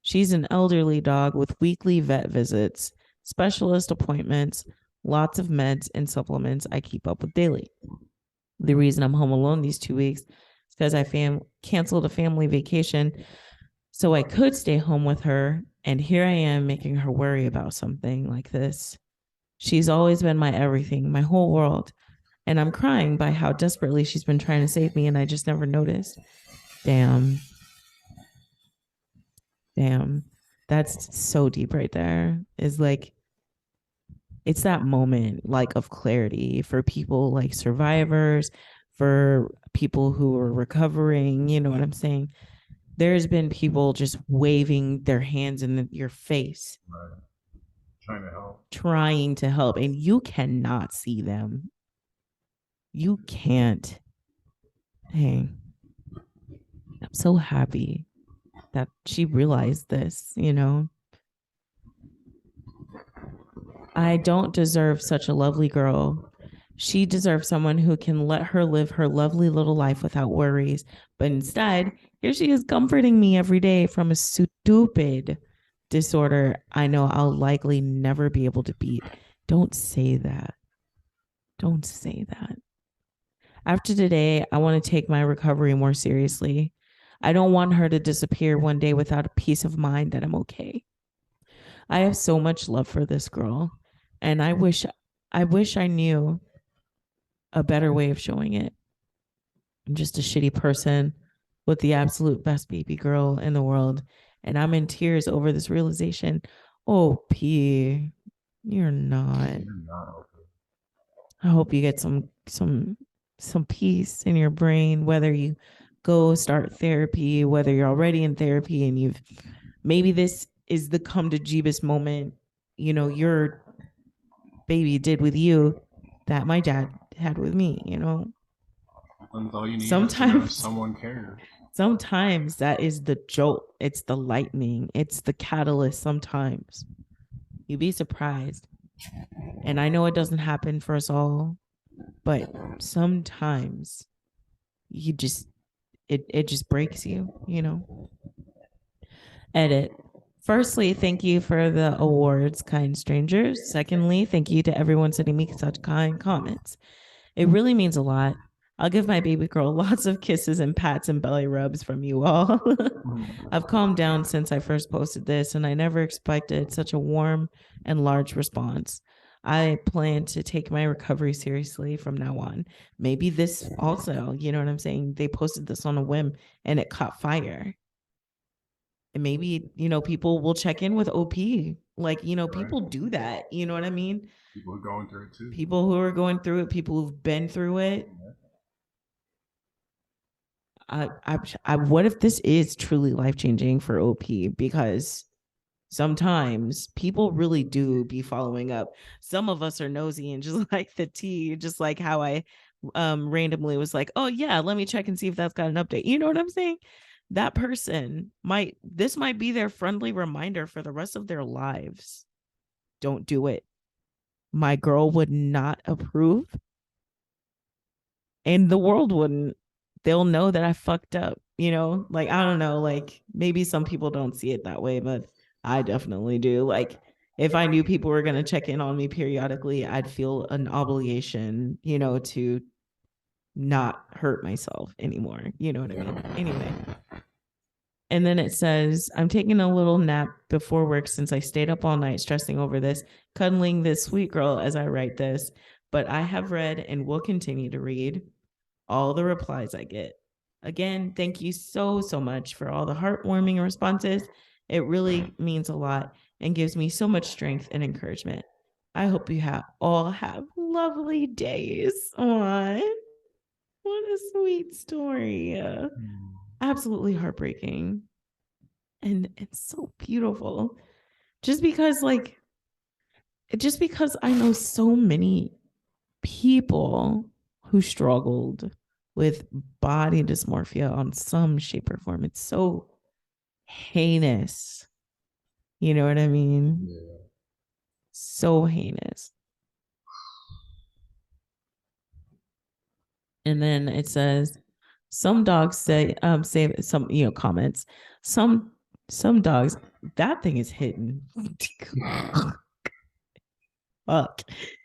She's an elderly dog with weekly vet visits, specialist appointments, lots of meds and supplements I keep up with daily. The reason I'm home alone these 2 weeks is because canceled a family vacation so I could stay home with her. And here I am making her worry about something like this. She's always been my everything, my whole world. And I'm crying by how desperately she's been trying to save me, and I just never noticed. Damn. Damn. That's so deep right there. Is like, it's that moment like of clarity for people like survivors, for people who are recovering. You know what I'm saying? There's been people just waving their hands in your face, Right. Trying to help. trying to help, and you cannot see them. You can't. Hey, I'm so happy that she realized this, you know. I don't deserve such a lovely girl. She deserves someone who can let her live her lovely little life without worries. But instead, here she is comforting me every day from a stupid disorder I know I'll likely never be able to beat. Don't say that. Don't say that. After today, I want to take my recovery more seriously. I don't want her to disappear one day without a peace of mind that I'm okay. I have so much love for this girl, and I wish I knew a better way of showing it. I'm just a shitty person with the absolute best baby girl in the world, and I'm in tears over this realization. Oh, P, you're not. You're not okay. I hope you get some peace in your brain, whether you go start therapy, whether you're already in therapy and you've maybe this is the come to Jeebus moment, you know, your baby did with you that my dad had with me, you know. Sometimes all you need is to know Sometimes someone cares. sometimes that is the jolt, it's the lightning, it's the catalyst sometimes. You'd be surprised. And I know it doesn't happen for us all, but sometimes you just it just breaks you, you know. Edit. Firstly, thank you for the awards, kind strangers. Secondly, thank you to everyone sending me such kind comments. It really means a lot. I'll give my baby girl lots of kisses and pats and belly rubs from you all. I've calmed down since I first posted this, and I never expected such a warm and large response. I plan to take my recovery seriously from now on. Maybe this also, you know what I'm saying? They posted this on a whim and it caught fire. And maybe, you know, people will check in with OP. Like, you know, Right. people do that. You know what I mean? People are going through it too. People who are going through it, people who've been through it. What if this is truly life changing for OP? Because sometimes people really do be following up. Some of us are nosy and just like the tea, just like how I randomly was like, oh yeah, let me check and see if that's got an update. You know what I'm saying? That person might be their friendly reminder for the rest of their lives. Don't do it. My girl would not approve, and the world wouldn't. They'll know that I fucked up, you know? Like, I don't know, like maybe some people don't see it that way, but I definitely do. Like, if I knew people were going to check in on me periodically, I'd feel an obligation, you know, to not hurt myself anymore. You know what I mean? Anyway. And then it says, I'm taking a little nap before work since I stayed up all night stressing over this, cuddling this sweet girl as I write this. But I have read and will continue to read all the replies I get. Again, thank you so, so much for all the heartwarming responses. It really means a lot and gives me so much strength and encouragement. I hope you all have lovely days. Aww, what a sweet story. Absolutely heartbreaking. And it's so beautiful. Just because, like, just because I know so many people who struggled with body dysmorphia on some shape or form. It's so heinous. You know what I mean? Yeah. So heinous. And then it says some dogs say some, you know, comments. Some Some dogs, that thing is hitting. Fuck.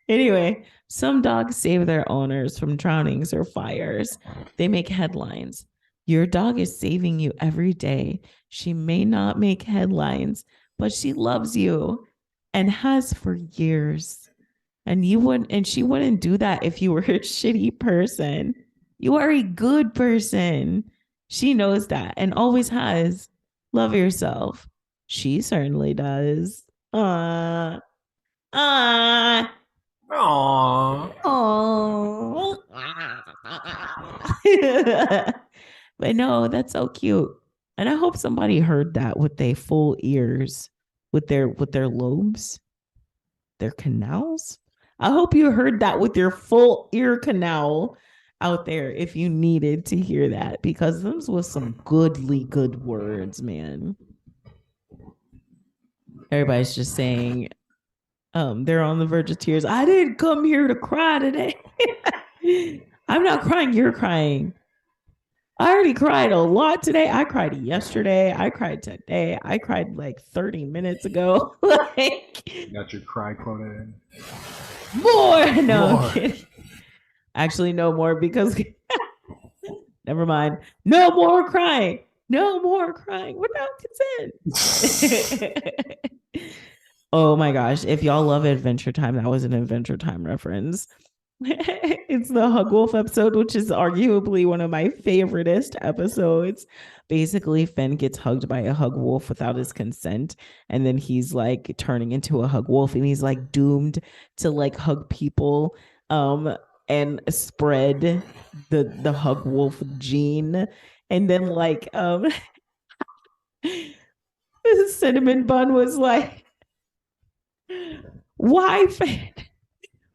Anyway, some dogs save their owners from drownings or fires. They make headlines. Your dog is saving you every day. She may not make headlines, but she loves you and has for years. And she wouldn't do that if you were a shitty person. You are a good person. She knows that and always has. Love yourself. She certainly does. Ah. Aww. Oh. But no, that's so cute. And I hope somebody heard that with their full ears, with their lobes, their canals. I hope you heard that with your full ear canal out there if you needed to hear that, because those was some goodly good words, man. Everybody's just saying they're on the verge of tears. I didn't come here to cry today. I'm not crying, you're crying. I already cried a lot today. I cried yesterday. I cried today. I cried like 30 minutes ago. Like, got your cry quota in. More. No, more. I'm kidding. Actually, no more because never mind. No more crying. No more crying without consent. Oh my gosh. If y'all love Adventure Time, that was an Adventure Time reference. It's the Hug Wolf episode, which is arguably one of my favoriteest episodes. Basically, Finn gets hugged by a hug wolf without his consent, and then he's like turning into a hug wolf, and he's like doomed to like hug people and spread the hug wolf gene. And then like Cinnamon Bun was like, why Finn?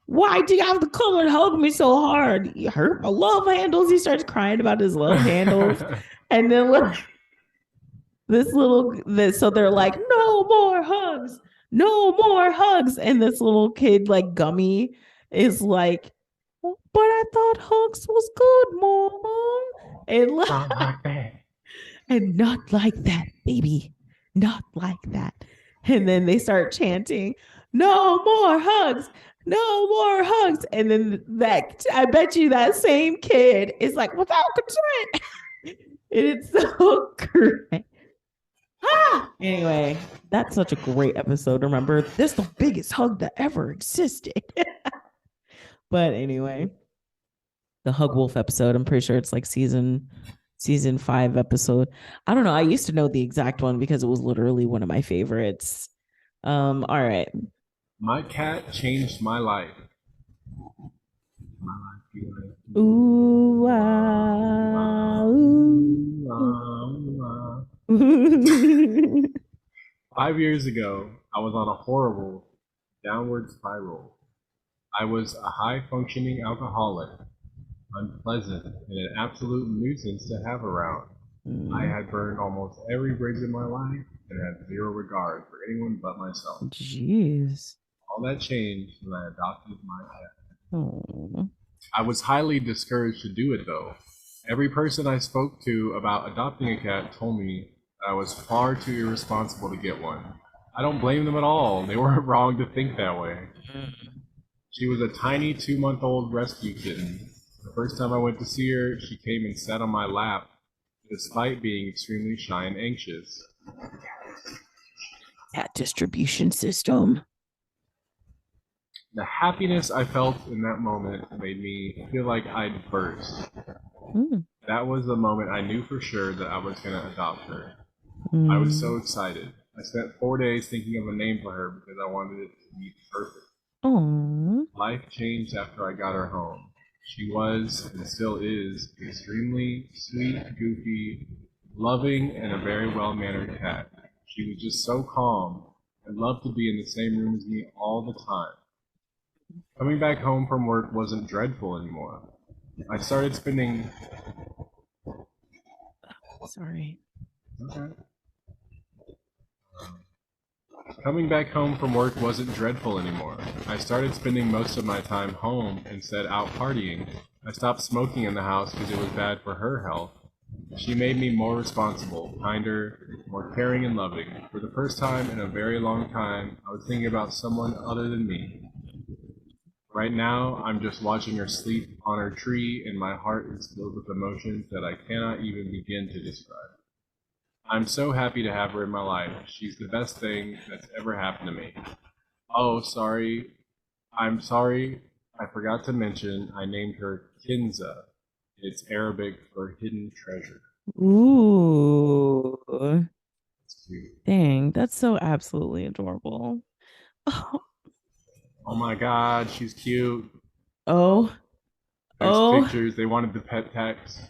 Why do you have to come and hug me so hard? You hurt my love handles. He starts crying about his love handles. And then look, so they're like, no more hugs. No more hugs. And this little kid, like Gummy, is like, but I thought hugs was good, Mom. And not like that. And not like that, baby. Not like that. And then they start chanting, no more hugs. No more hugs. And then I bet you that same kid is like, without consent. And it's so great. Anyway, that's such a great episode. Remember, this is the biggest hug that ever existed. But anyway, the Hug Wolf episode, I'm pretty sure it's like season 5 episode. I don't know. I used to know the exact one because it was literally one of my favorites. All right. My cat changed my life. Ooh, ah, ooh. 5 years ago, I was on a horrible downward spiral. I was a high-functioning alcoholic, unpleasant, and an absolute nuisance to have around. I had burned almost every bridge in my life and had zero regard for anyone but myself. Jeez. All that changed when I adopted my cat. Aww. I was highly discouraged to do it, though. Every person I spoke to about adopting a cat told me that I was far too irresponsible to get one. I don't blame them at all. They weren't wrong to think that way. She was a tiny 2-month-old rescue kitten. The first time I went to see her, she came and sat on my lap, despite being extremely shy and anxious. Cat distribution system. The happiness I felt in that moment made me feel like I'd burst. That was the moment I knew for sure that I was going to adopt her. I was so excited. I spent 4 days thinking of a name for her because I wanted it to be perfect. Aww. Life changed after I got her home. She was, and still is, extremely sweet, goofy, loving, and a very well-mannered cat. She was just so calm and loved to be in the same room as me all the time. Coming back home from work wasn't dreadful anymore. I started spending... Sorry. Okay. Coming back home from work wasn't dreadful anymore. I started spending most of my time home instead out partying. I stopped smoking in the house because it was bad for her health. She made me more responsible, kinder, more caring and loving. For the first time in a very long time, I was thinking about someone other than me. Right now, I'm just watching her sleep on her tree, and my heart is filled with emotions that I cannot even begin to describe. I'm so happy to have her in my life. She's the best thing that's ever happened to me. Oh, sorry. I'm sorry. I forgot to mention I named her Kinza. It's Arabic for hidden treasure. Ooh. It's cute. Dang, that's so absolutely adorable. Oh my god, she's cute. Oh, There's oh, pictures. They wanted the pet text.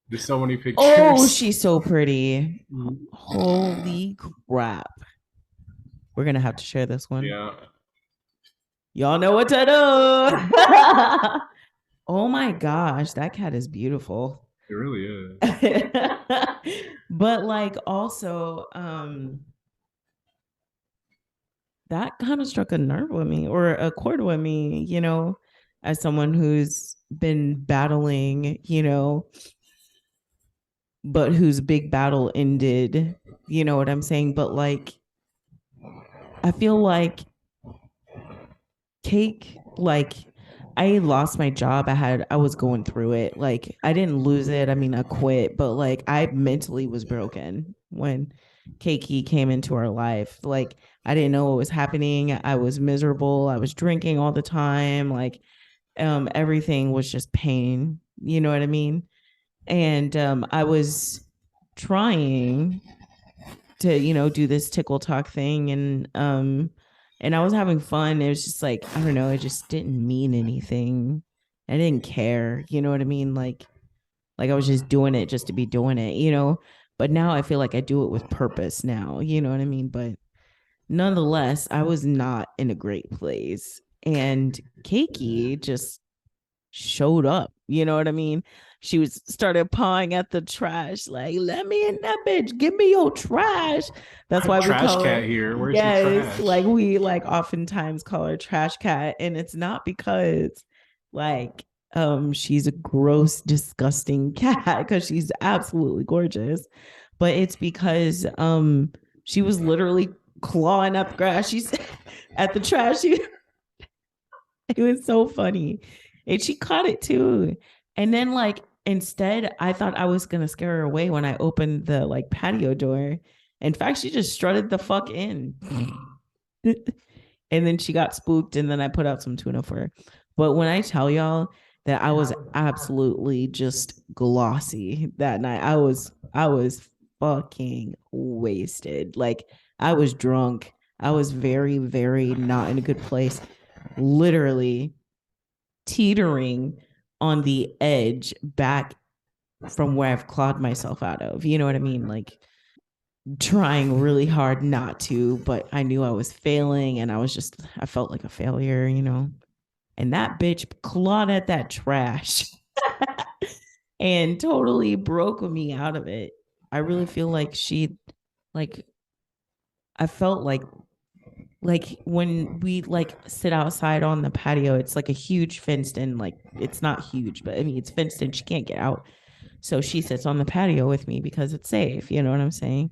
There's so many oh, pictures. she's so pretty. Holy crap. We're gonna have to share this one. Yeah, Y'all know what to do. Oh my gosh, that cat is beautiful. it really is. But like also, that kind of struck a nerve with me or a chord with me, as someone who's been battling, but whose big battle ended, you know what I'm saying? But like, I feel like Cake, like, I lost my job. I was going through it. Like, I didn't lose it. I mean, I quit, but like, I mentally was broken when Keiki came into our life. Like, I didn't know what was happening. I was miserable. I was drinking all the time. Like, everything was just pain. You know what I mean? And I was trying to, do this tickle talk thing, and I was having fun. It was just like, I don't know, it just didn't mean anything. I didn't care, you know what I mean? Like I was just doing it just to be doing it, But now I feel like I do it with purpose now, you know what I mean? But nonetheless, I was not in a great place. And Keiki just showed up. You know what I mean? She was started pawing at the trash, like, let me in that bitch. Give me your trash. That's why we Trash call cat her, here. Where's your yes, trash? like we like oftentimes call her trash cat. And it's not because like she's a gross, disgusting cat, because she's absolutely gorgeous. But it's because she was literally clawing up grass. She's at the trash. It was so funny. And she caught it too. And then like instead, I thought I was gonna scare her away when I opened the like patio door. In fact, she just strutted the fuck in. And then she got spooked, and then I put out some tuna for her. But when I tell y'all that I was absolutely just glossy that night, I was fucking wasted. Like I was drunk. I was very, very not in a good place. Literally teetering on the edge back from where I've clawed myself out of. You know what I mean? Like trying really hard not to, but I knew I was failing, and I felt like a failure. And that bitch clawed at that trash and totally broke me out of it. I really feel like like, I felt like when we like sit outside on the patio, it's like a huge fenced in, like it's not huge, but I mean it's fenced in, she can't get out. So she sits on the patio with me because it's safe, you know what I'm saying?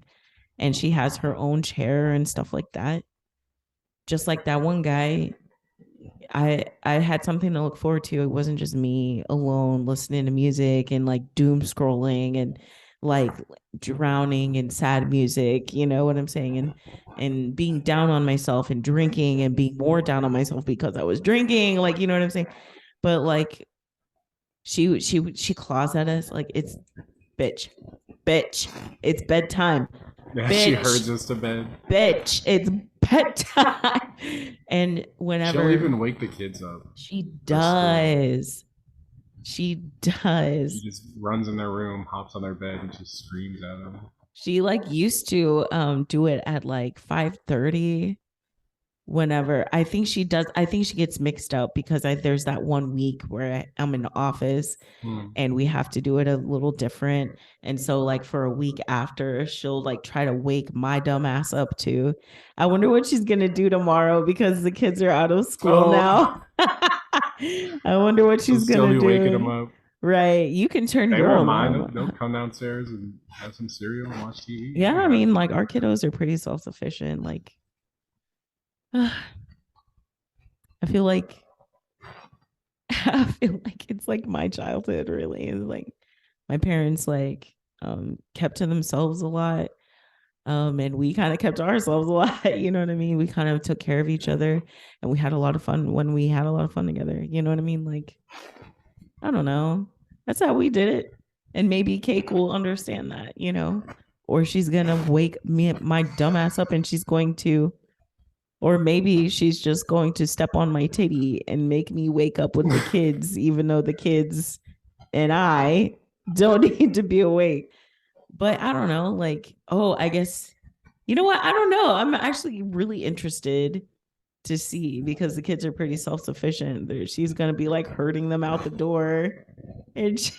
And she has her own chair and stuff like that. Just like that one guy, I had something to look forward to. It wasn't just me alone listening to music and like doom scrolling and like drowning in sad music, you know what I'm saying? And being down on myself and drinking and being more down on myself because I was drinking, like, you know what I'm saying? But like she claws at us like it's bitch, bitch, it's bedtime, Yeah, she bitch, herds us to bed. bitch, it's bedtime. And She'll whenever even wake the kids up she for school. does. She She does. just runs in their room, hops on their bed, and just screams at them. She like used to do it at like 5:30 whenever. I think she gets mixed up because there's that one week where I'm in the office and we have to do it a little different. And so like for a week after, she'll like try to wake my dumb ass up too. I wonder what she's gonna do tomorrow because the kids are out of school Oh, now. I wonder what she'll she's still gonna be waking them do. up. Right. You can turn They your won't mind. alarm. They'll come downstairs and have some cereal and watch TV. Yeah, They'll be I mean, happy. like our kiddos are pretty self-sufficient. Like, I feel like I feel like it's like my childhood really is like my parents like kept to themselves a lot. And we kind of kept to ourselves a lot, you know what I mean? We kind of took care of each other and we had a lot of fun when we had a lot of fun together. You know what I mean? Like, I don't know. That's how we did it. And maybe Cake will understand that, you know? Or she's gonna wake me my dumbass up and she's going to, or maybe she's just going to step on my titty and make me wake up with the kids, even though the kids and I don't need to be awake. But I don't know, like, oh, I guess, you know what? I don't know. I'm actually really interested to see because the kids are pretty self-sufficient. She's gonna be like herding them out the door. And she,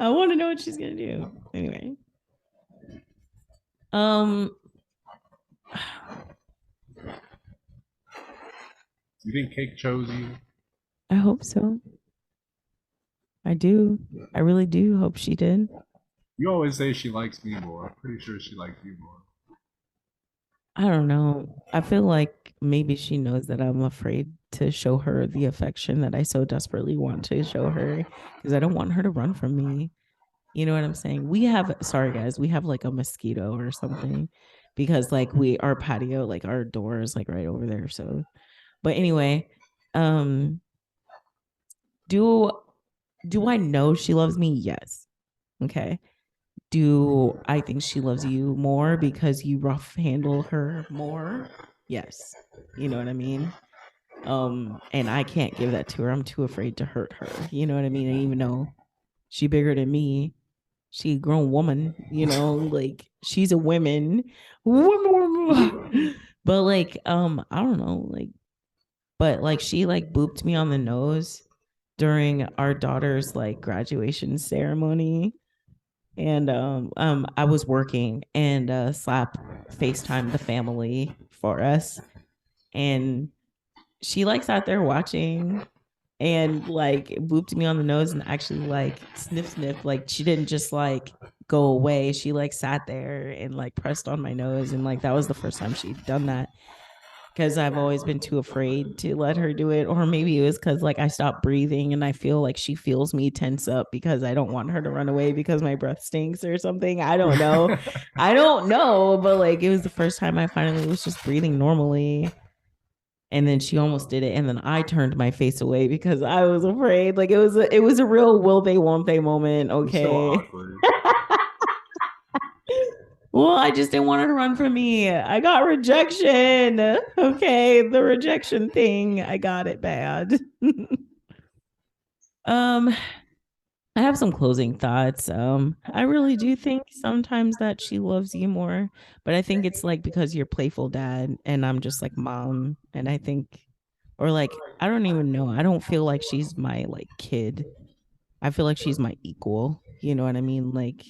I want to know what she's gonna do. Anyway. Um You think Cake chose you? I hope so. I do. I really do hope she did. You always say she likes me more. I'm pretty sure she likes you more. I don't know. I feel like maybe she knows that I'm afraid to show her the affection that I so desperately want to show her because I don't want her to run from me. You know what I'm saying? We have, sorry guys, we have like a mosquito or something because like our patio, like our door is like right over there. So, but anyway, um, do, do I know she loves me? Yes. Okay. Do I think she loves you more because you rough handle her more? Yes. You know what I mean? And I can't give that to her. I'm too afraid to hurt her. You know what I mean? And even though she bigger than me, she a grown woman, you know, like she's a woman. But like, I don't know, like, but like she like booped me on the nose during our daughter's like graduation ceremony and I was working and Slap FaceTimed the family for us and she like sat there watching and like booped me on the nose and actually like sniff like she didn't just like go away, she like sat there and like pressed on my nose and like that was the first time she'd done that because I've always been too afraid to let her do it. Or maybe it was because like I stopped breathing and I feel like she feels me tense up because I don't want her to run away because my breath stinks or something. I don't know. I don't know. But like it was the first time I finally was just breathing normally. And then she almost did it. And then I turned my face away because I was afraid. Like it was a real will they, won't they moment. It's so Okay. awkward. Well, I just didn't want her to run from me. I got rejection. Okay, the rejection thing. I got it bad. um, I have some closing thoughts. I really do think sometimes that she loves you more, but I think it's like because you're playful dad and I'm just like mom, and I think or like I don't even know. I don't feel like she's my like kid. I feel like she's my equal. You know what I mean? Like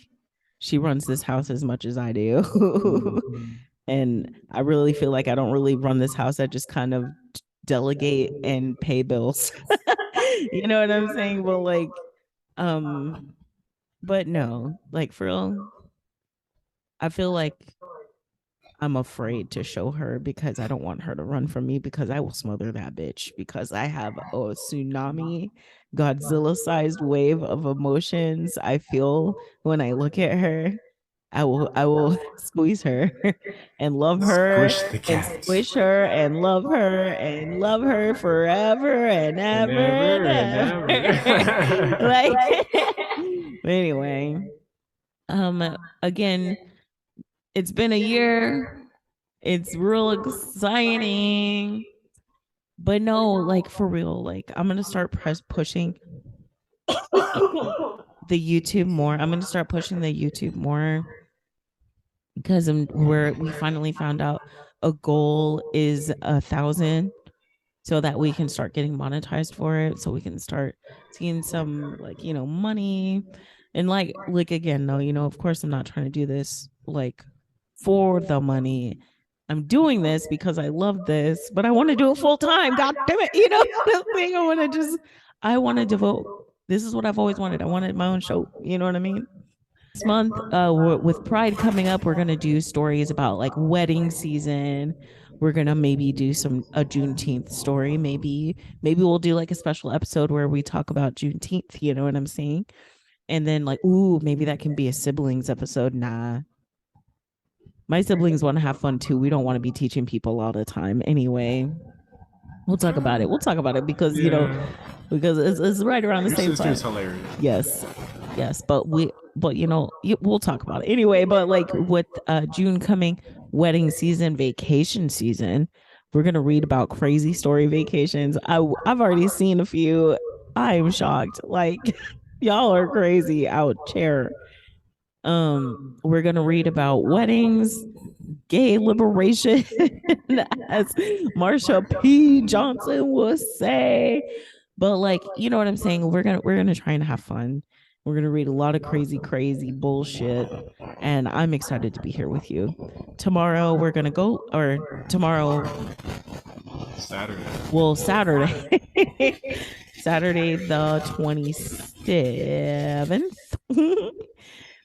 she runs this house as much as I do. Mhm. And I really feel like I don't really run this house. I just kind of delegate and pay bills. You know what I'm saying? But like, um, but no, like for real, I feel like I'm afraid to show her because I don't want her to run from me because I will smother that bitch because I have a tsunami, Godzilla sized wave of emotions I feel when I look at her. I will squeeze her and love her Squish the and cat. squish her and love her forever and And ever and ever and ever. ever. Like anyway, again, it's been a year. It's real exciting. But no, like for real, like I'm gonna start pushing the YouTube more. I'm gonna start pushing the YouTube more because we finally found out a goal is 1,000 so that we can start getting monetized for it so we can start seeing some like money and like again though of course I'm not trying to do this like for the money. I'm doing this because I love this, but I want to do it full time. God damn it. The thing I want to just I want to devote. This is what I've always wanted. I wanted my own show. You know what I mean? This month, with Pride coming up, we're gonna do stories about like wedding season. We're gonna maybe do some a Juneteenth story. Maybe we'll do like a special episode where we talk about Juneteenth. You know what I'm saying? And then like, ooh, maybe that can be a siblings episode. Nah, my siblings want to have fun too. We don't want to be teaching people all the time. Anyway, we'll talk about it. We'll talk about it because Yeah. because it's right around the Your same sister time. is hilarious. Yes, yes, but we'll talk about it anyway. But like with June coming, wedding season, vacation season, we're gonna read about crazy story vacations. I've already seen a few. I'm shocked. Like y'all are crazy out chair. We're gonna read about weddings, gay liberation, as Marsha P. Johnson would say. But like, you know what I'm saying? We're gonna try and have fun. We're gonna read a lot of crazy, crazy bullshit. And I'm excited to be here with you. Tomorrow we're gonna go or tomorrow, Saturday. well, Saturday. Saturday the 27th.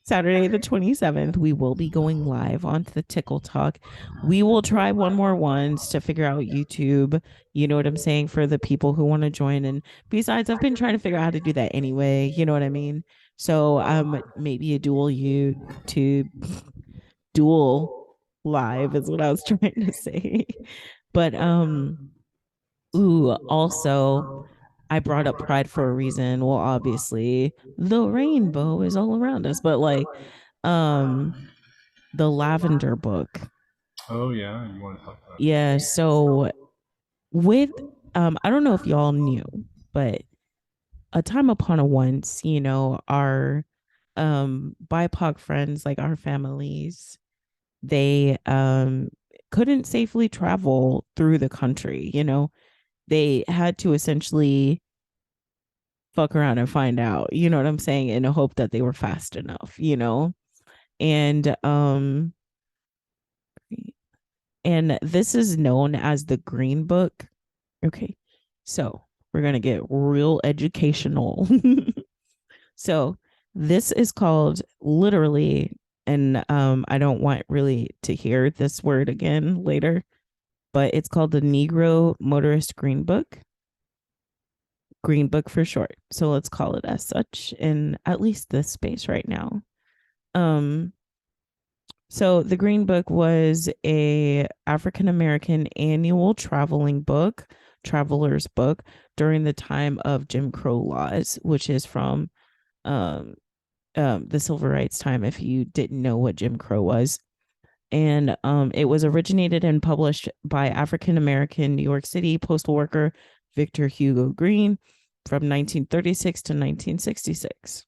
Saturday the 27th, we will be going live onto the Tickle Talk. We will try one more once to figure out YouTube. You know what I'm saying? For the people who want to join. And besides, I've been trying to figure out how to do that anyway. You know what I mean? So maybe a dual YouTube, dual live is what I was trying to say. But ooh, also I brought up pride for a reason. Well, obviously, the rainbow is all around us, but like um the lavender book. Oh yeah, you want to talk about Yeah, that? so with I don't know if y'all knew, but a time upon a once, our BIPOC friends, like our families, they couldn't safely travel through the country. They had to essentially fuck around and find out, you know what I'm saying, in a hope that they were fast enough. And this is known as the Green Book. Okay. So we're going to get real educational. So this is called literally, and I don't want really to hear this word again later, but it's called the Negro Motorist Green Book. Green Book for short. So let's call it as such in at least this space right now. Um, So the Green Book was a African American annual traveler's book during the time of Jim Crow laws, which is from um, the civil rights time. If you didn't know what Jim Crow was, and it was originated and published by African American New York City postal worker Victor Hugo Green from 1936 to 1966.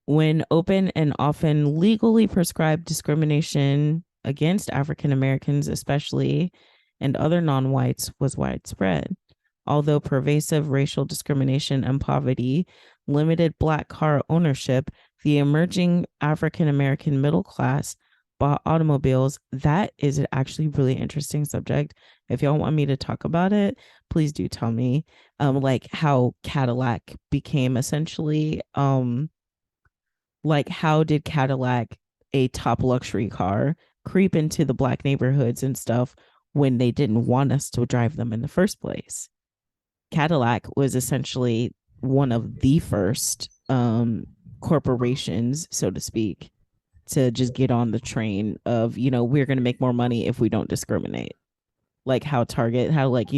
When open and often legally prescribed discrimination against African Americans, especially, and other non whites was widespread. Although pervasive racial discrimination and poverty limited Black car ownership, the emerging African American middle class bought automobiles. That is actually a really interesting subject. If y'all want me to talk about it, please do tell me. Like how Cadillac became essentially like how did Cadillac, a top luxury car, creep into the Black neighborhoods and stuff when they didn't want us to drive them in the first place? Cadillac was essentially one of the first corporations, so to speak, to just get on the train of, we're going to make more money if we don't discriminate. Like how Target, how like,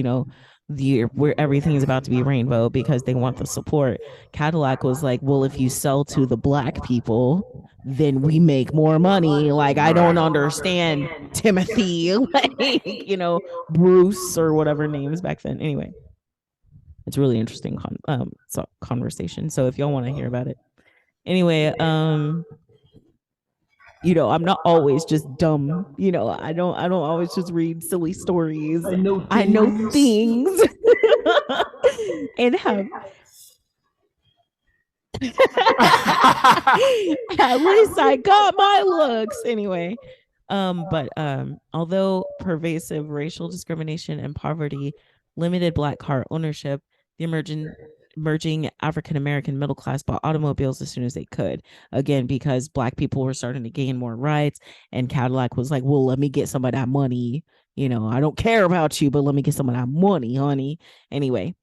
where everything's about to be rainbow because they want the support. Cadillac was like, well, if you sell to the Black people, then we make more money. Like, I don't understand Timothy, like, Bruce or whatever names back then. Anyway, it's really interesting conversation. So if y'all want to hear about it, anyway, I'm not always just dumb. I don't always just read silly stories. I know I know things. things and have at least I got my looks anyway. But although pervasive racial discrimination and poverty limited Black car ownership, The emerging African American middle class bought automobiles as soon as they could. Again, because black people were starting to gain more rights, and Cadillac was like, "Well, let me get some of that money. I don't care about you, but let me get some of that money, honey." Anyway,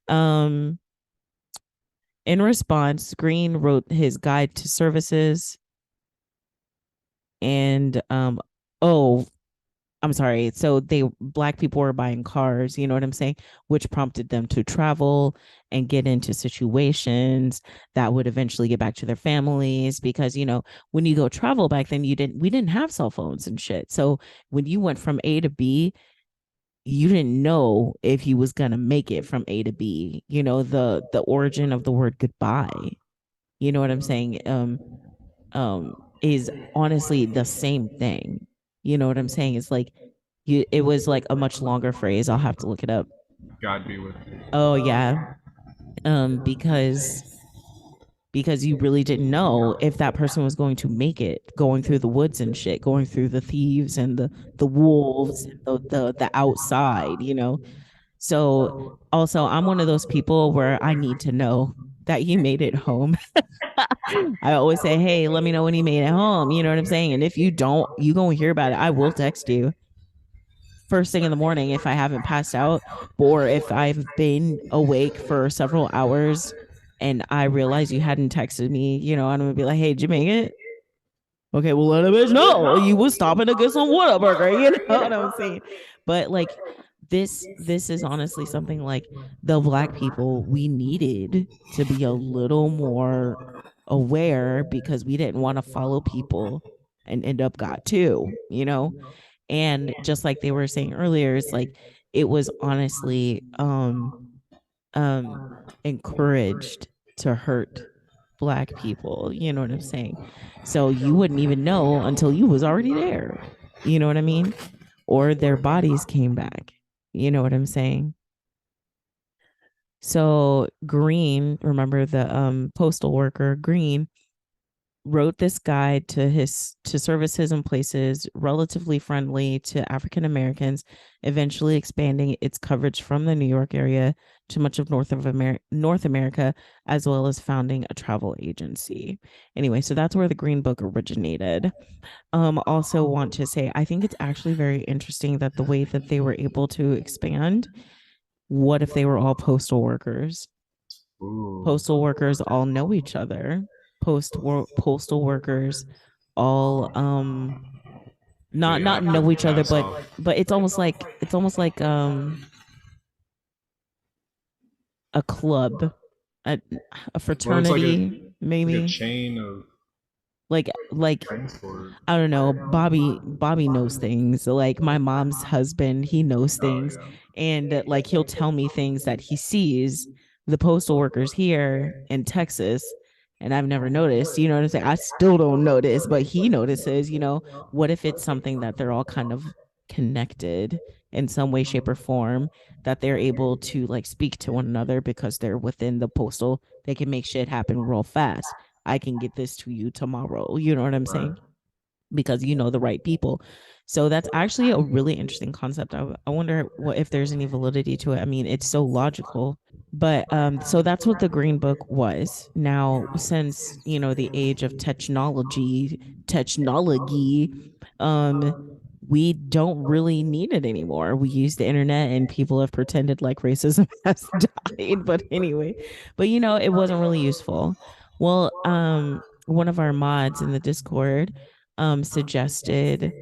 um, in response, Green wrote his guide to services, and oh, I'm sorry. So black people were buying cars, you know what I'm saying? Which prompted them to travel and get into situations that would eventually get back to their families because, when you go travel back then we didn't have cell phones and shit. So when you went from A to B, you didn't know if you was going to make it from A to B. The origin of the word goodbye. You know what I'm saying? Is honestly the same thing. You know what I'm saying? It's like it was like a much longer phrase. I'll have to look it up. God be with you. Oh yeah. Because you really didn't know if that person was going to make it going through the woods and shit, going through the thieves and the wolves, the outside. So also I'm one of those people where I need to know that you made it home. I always say, "Hey, let me know when you made it home." You know what I'm saying? And if you don't, you gonna hear about it. I will text you first thing in the morning if I haven't passed out, or if I've been awake for several hours and I realize you hadn't texted me. I'm gonna be like, "Hey, did you make it?" Okay, well, let a bitch know you was stopping to get some Whataburger. You know what I'm saying? But like this is honestly something like the black people we needed to be a little more aware because we didn't want to follow people and end up got too. And just like they were saying earlier, it's like it was honestly um encouraged to hurt black people, you know what I'm saying? So you wouldn't even know until you was already there. You know what I mean? Or their bodies came back. You know what I'm saying? So Green, remember the postal worker Green, wrote this guide to services and places relatively friendly to African Americans, eventually expanding its coverage from the New York area to much of North America, as well as founding a travel agency. Anyway, so that's where the Green Book originated. Also want to say I think it's actually very interesting that the way that they were able to expand. What if they were all postal workers? Ooh. Postal workers all know each other. Postal workers all They not have know to each other, pass but off. it's almost like a club, a, a Well, it's like fraternity a maybe. chain of Like transport. I don't know, Bobby knows things. Like my mom's husband, he knows Oh things, yeah. and like he'll tell me things that he sees the postal workers here in Texas, and I've never noticed. You know what I'm saying? I still don't notice, but he notices. What if it's something that they're all kind of connected in some way, shape, or form, that they're able to like speak to one another because they're within the postal. They can make shit happen real fast. I can get this to you tomorrow. You know what I'm Right. saying? Because you know the right people. So that's actually a really interesting concept. I wonder what if there's any validity to it. I mean, it's so logical. But so that's what the Green Book was. Now, since the age of technology, um, we don't really need it anymore. We use the internet, and people have pretended like racism has died. But anyway, but it wasn't really useful. Well, one of our mods in the Discord suggested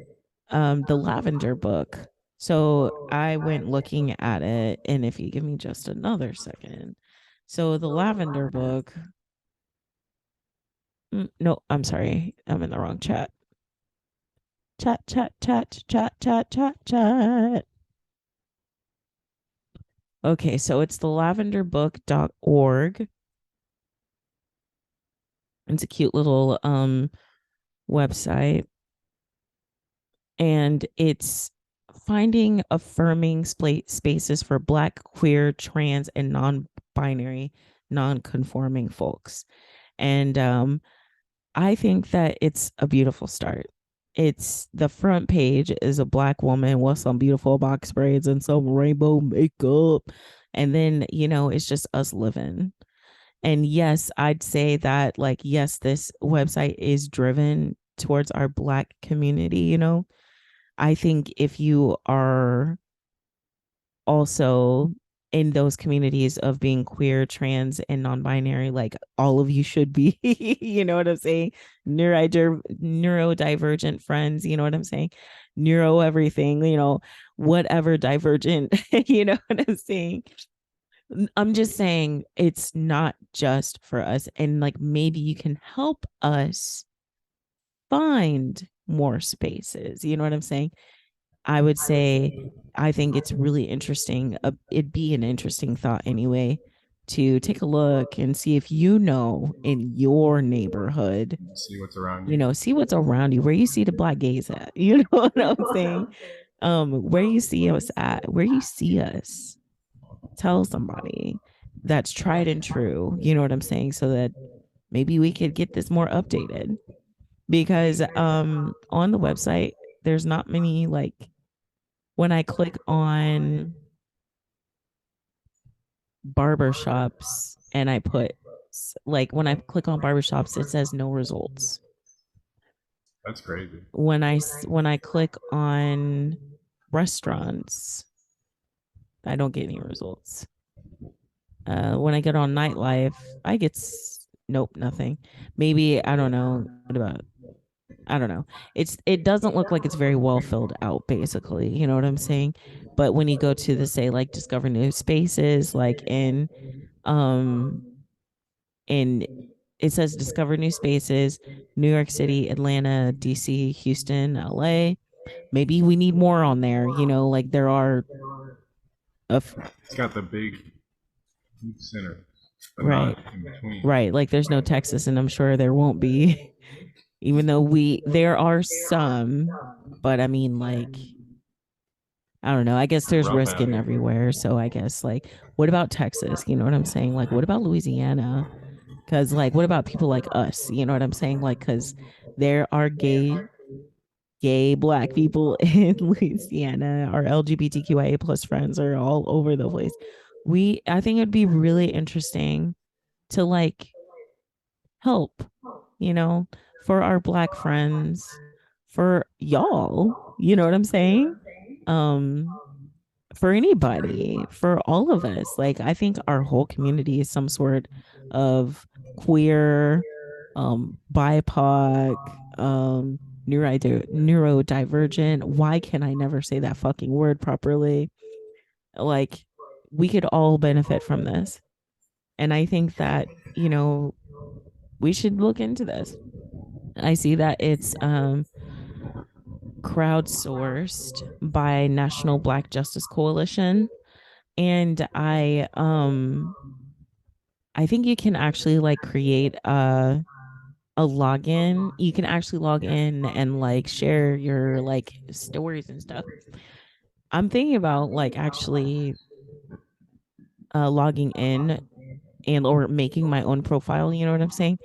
the Lavender Book. So I went looking at it, and if you give me just another second. So the Lavender Book, no, I'm sorry, I'm in the wrong chat. Chat, chat, chat, chat, chat, chat, chat. Okay, so it's the lavenderbook.org. It's a cute little website, and it's finding affirming spaces for Black, queer, trans, and non-binary, non-conforming folks. And I think that it's a beautiful start. It's the front page is a Black woman with some beautiful box braids and some rainbow makeup, And then, it's just us living. And yes, I'd say that, like, yes, this website is driven towards our Black community. I think if you are also in those communities of being queer, trans, and non-binary, like all of you should be, you know what I'm saying? Neurodivergent friends, you know what I'm saying? Neuro everything, whatever divergent, you know what I'm saying? I'm just saying it's not just for us. And like maybe you can help us find more spaces. You know what I'm saying? I would say I think it's really interesting. It'd be an interesting thought anyway to take a look and see if in your neighborhood, See what's around you. see what's around you, where you see the Black gays at. You know what I'm saying? Where you see us at, where you see us. Tell somebody that's tried and true. You know what I'm saying? So that maybe we could get this more updated. Because on the website, there's not many like when I click on barbershops and I put like when I click on barbershops, it says no results. That's crazy. When I click on restaurants, I don't get any results. When I get on nightlife, I get nope, nothing. Maybe I don't know. What about I don't know. It doesn't look like it's very well filled out, basically. You know what I'm saying? But when you go to the say like discover new spaces, like um in it says discover new spaces, New York City, Atlanta, DC, Houston, LA. Maybe we need more on there, like there are a It's got the big center, but right, not in between. right. Like there's no Texas, and I'm sure there won't be, even though there are some, but I mean, like, I don't know. I guess there's Rough risk in alley. everywhere. So I guess like, what about Texas? You know what I'm saying? Like, what about Louisiana? Because like, what about people like us? You know what I'm saying? Like, because there are gay Black people in Louisiana. Our LGBTQIA plus friends are all over the place. I think it'd be really interesting to like help, you know, for our Black friends, for y'all. You know what I'm saying? Um, for anybody, for all of us. Like I think our whole community is some sort of queer, BIPOC, neurodivergent. Why can I never say that fucking word properly? Like we could all benefit from this. And I think that, we should look into this. I see that it's crowdsourced by National Black Justice Coalition, and I think you can actually like create a login. You can actually log in and like share your like stories and stuff. I'm thinking about like actually logging in and or making my own profile, you know what I'm saying?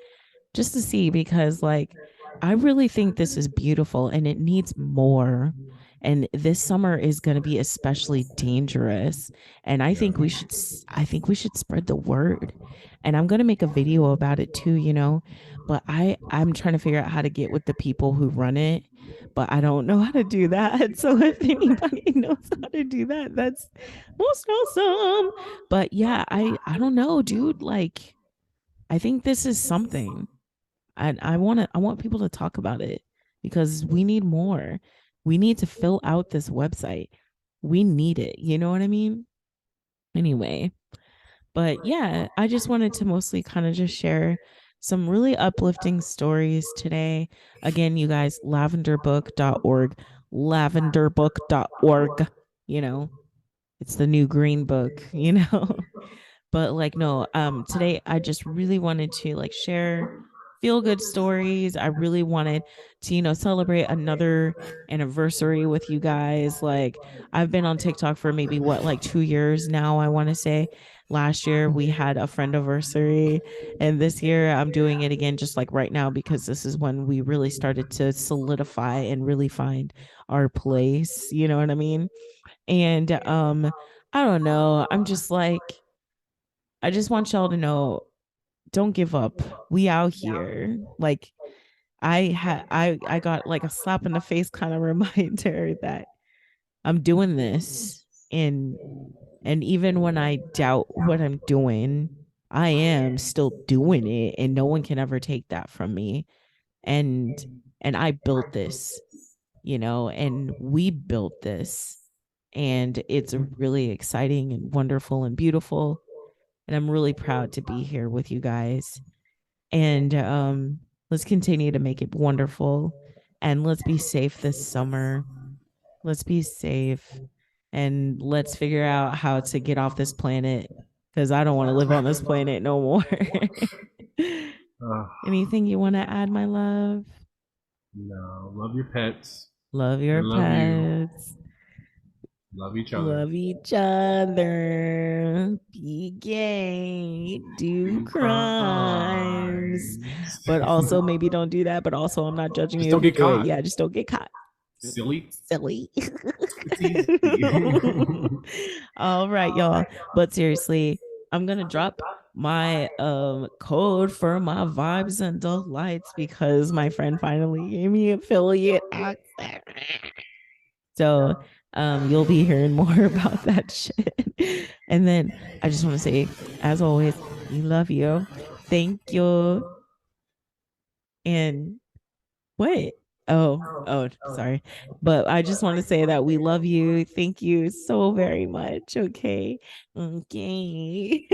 Just to see, because like I really think this is beautiful and it needs more. And this summer is going to be especially dangerous. And I think we should spread the word. And I'm going to make a video about it too, but I'm trying to figure out how to get with the people who run it, but I don't know how to do that. So if anybody knows how to do that, that's most awesome. But yeah, I don't know, dude, like I think this is something. I want people to talk about it because we need more. We need to fill out this website. We need it. You know what I mean? Anyway, but yeah, I just wanted to mostly kind of just share some really uplifting stories today. Again, you guys, lavenderbook.org, lavenderbook.org, you know, it's the new green book, But like no, today I just really wanted to like share feel good stories. I really wanted to, celebrate another anniversary with you guys. Like I've been on TikTok for maybe what, like 2 years now, I want to say. Last year we had a friend anniversary, and this year I'm doing it again just like right now because this is when we really started to solidify and really find our place, you know what I mean? And I don't know. I'm just like, I just want y'all to know, don't give up. We out here. Like I got like a slap in the face kind of reminder that I'm doing this, and even when I doubt what I'm doing, I am still doing it, and no one can ever take that from me. And I built this, and we built this, and it's really exciting and wonderful and beautiful, and I'm really proud to be here with you guys. And let's continue to make it wonderful, and let's be safe this summer. Let's be safe, and let's figure out how to get off this planet, because I don't want to live on this planet no more. Uh, Anything you want to add, my love? no, love your pets. Love They your love you. pets. Love each other. Love each other. Be gay. Do Do crimes. crimes. But also, maybe don't do that. But also, I'm not judging Just you don't if you get do it. caught. Yeah, just don't get caught. Silly. Silly. It's easy. All right, y'all. But seriously, I'm gonna drop my code for my vibes and delights, because my friend finally gave me affiliate access. So you'll be hearing more about that shit. And then I just want to say, as always, we love you. Thank you. And what? Oh, sorry. But I just want to say that we love you. Thank you so very much. Okay. Okay.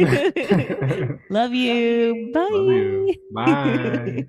Love you. Love you. Bye. Bye.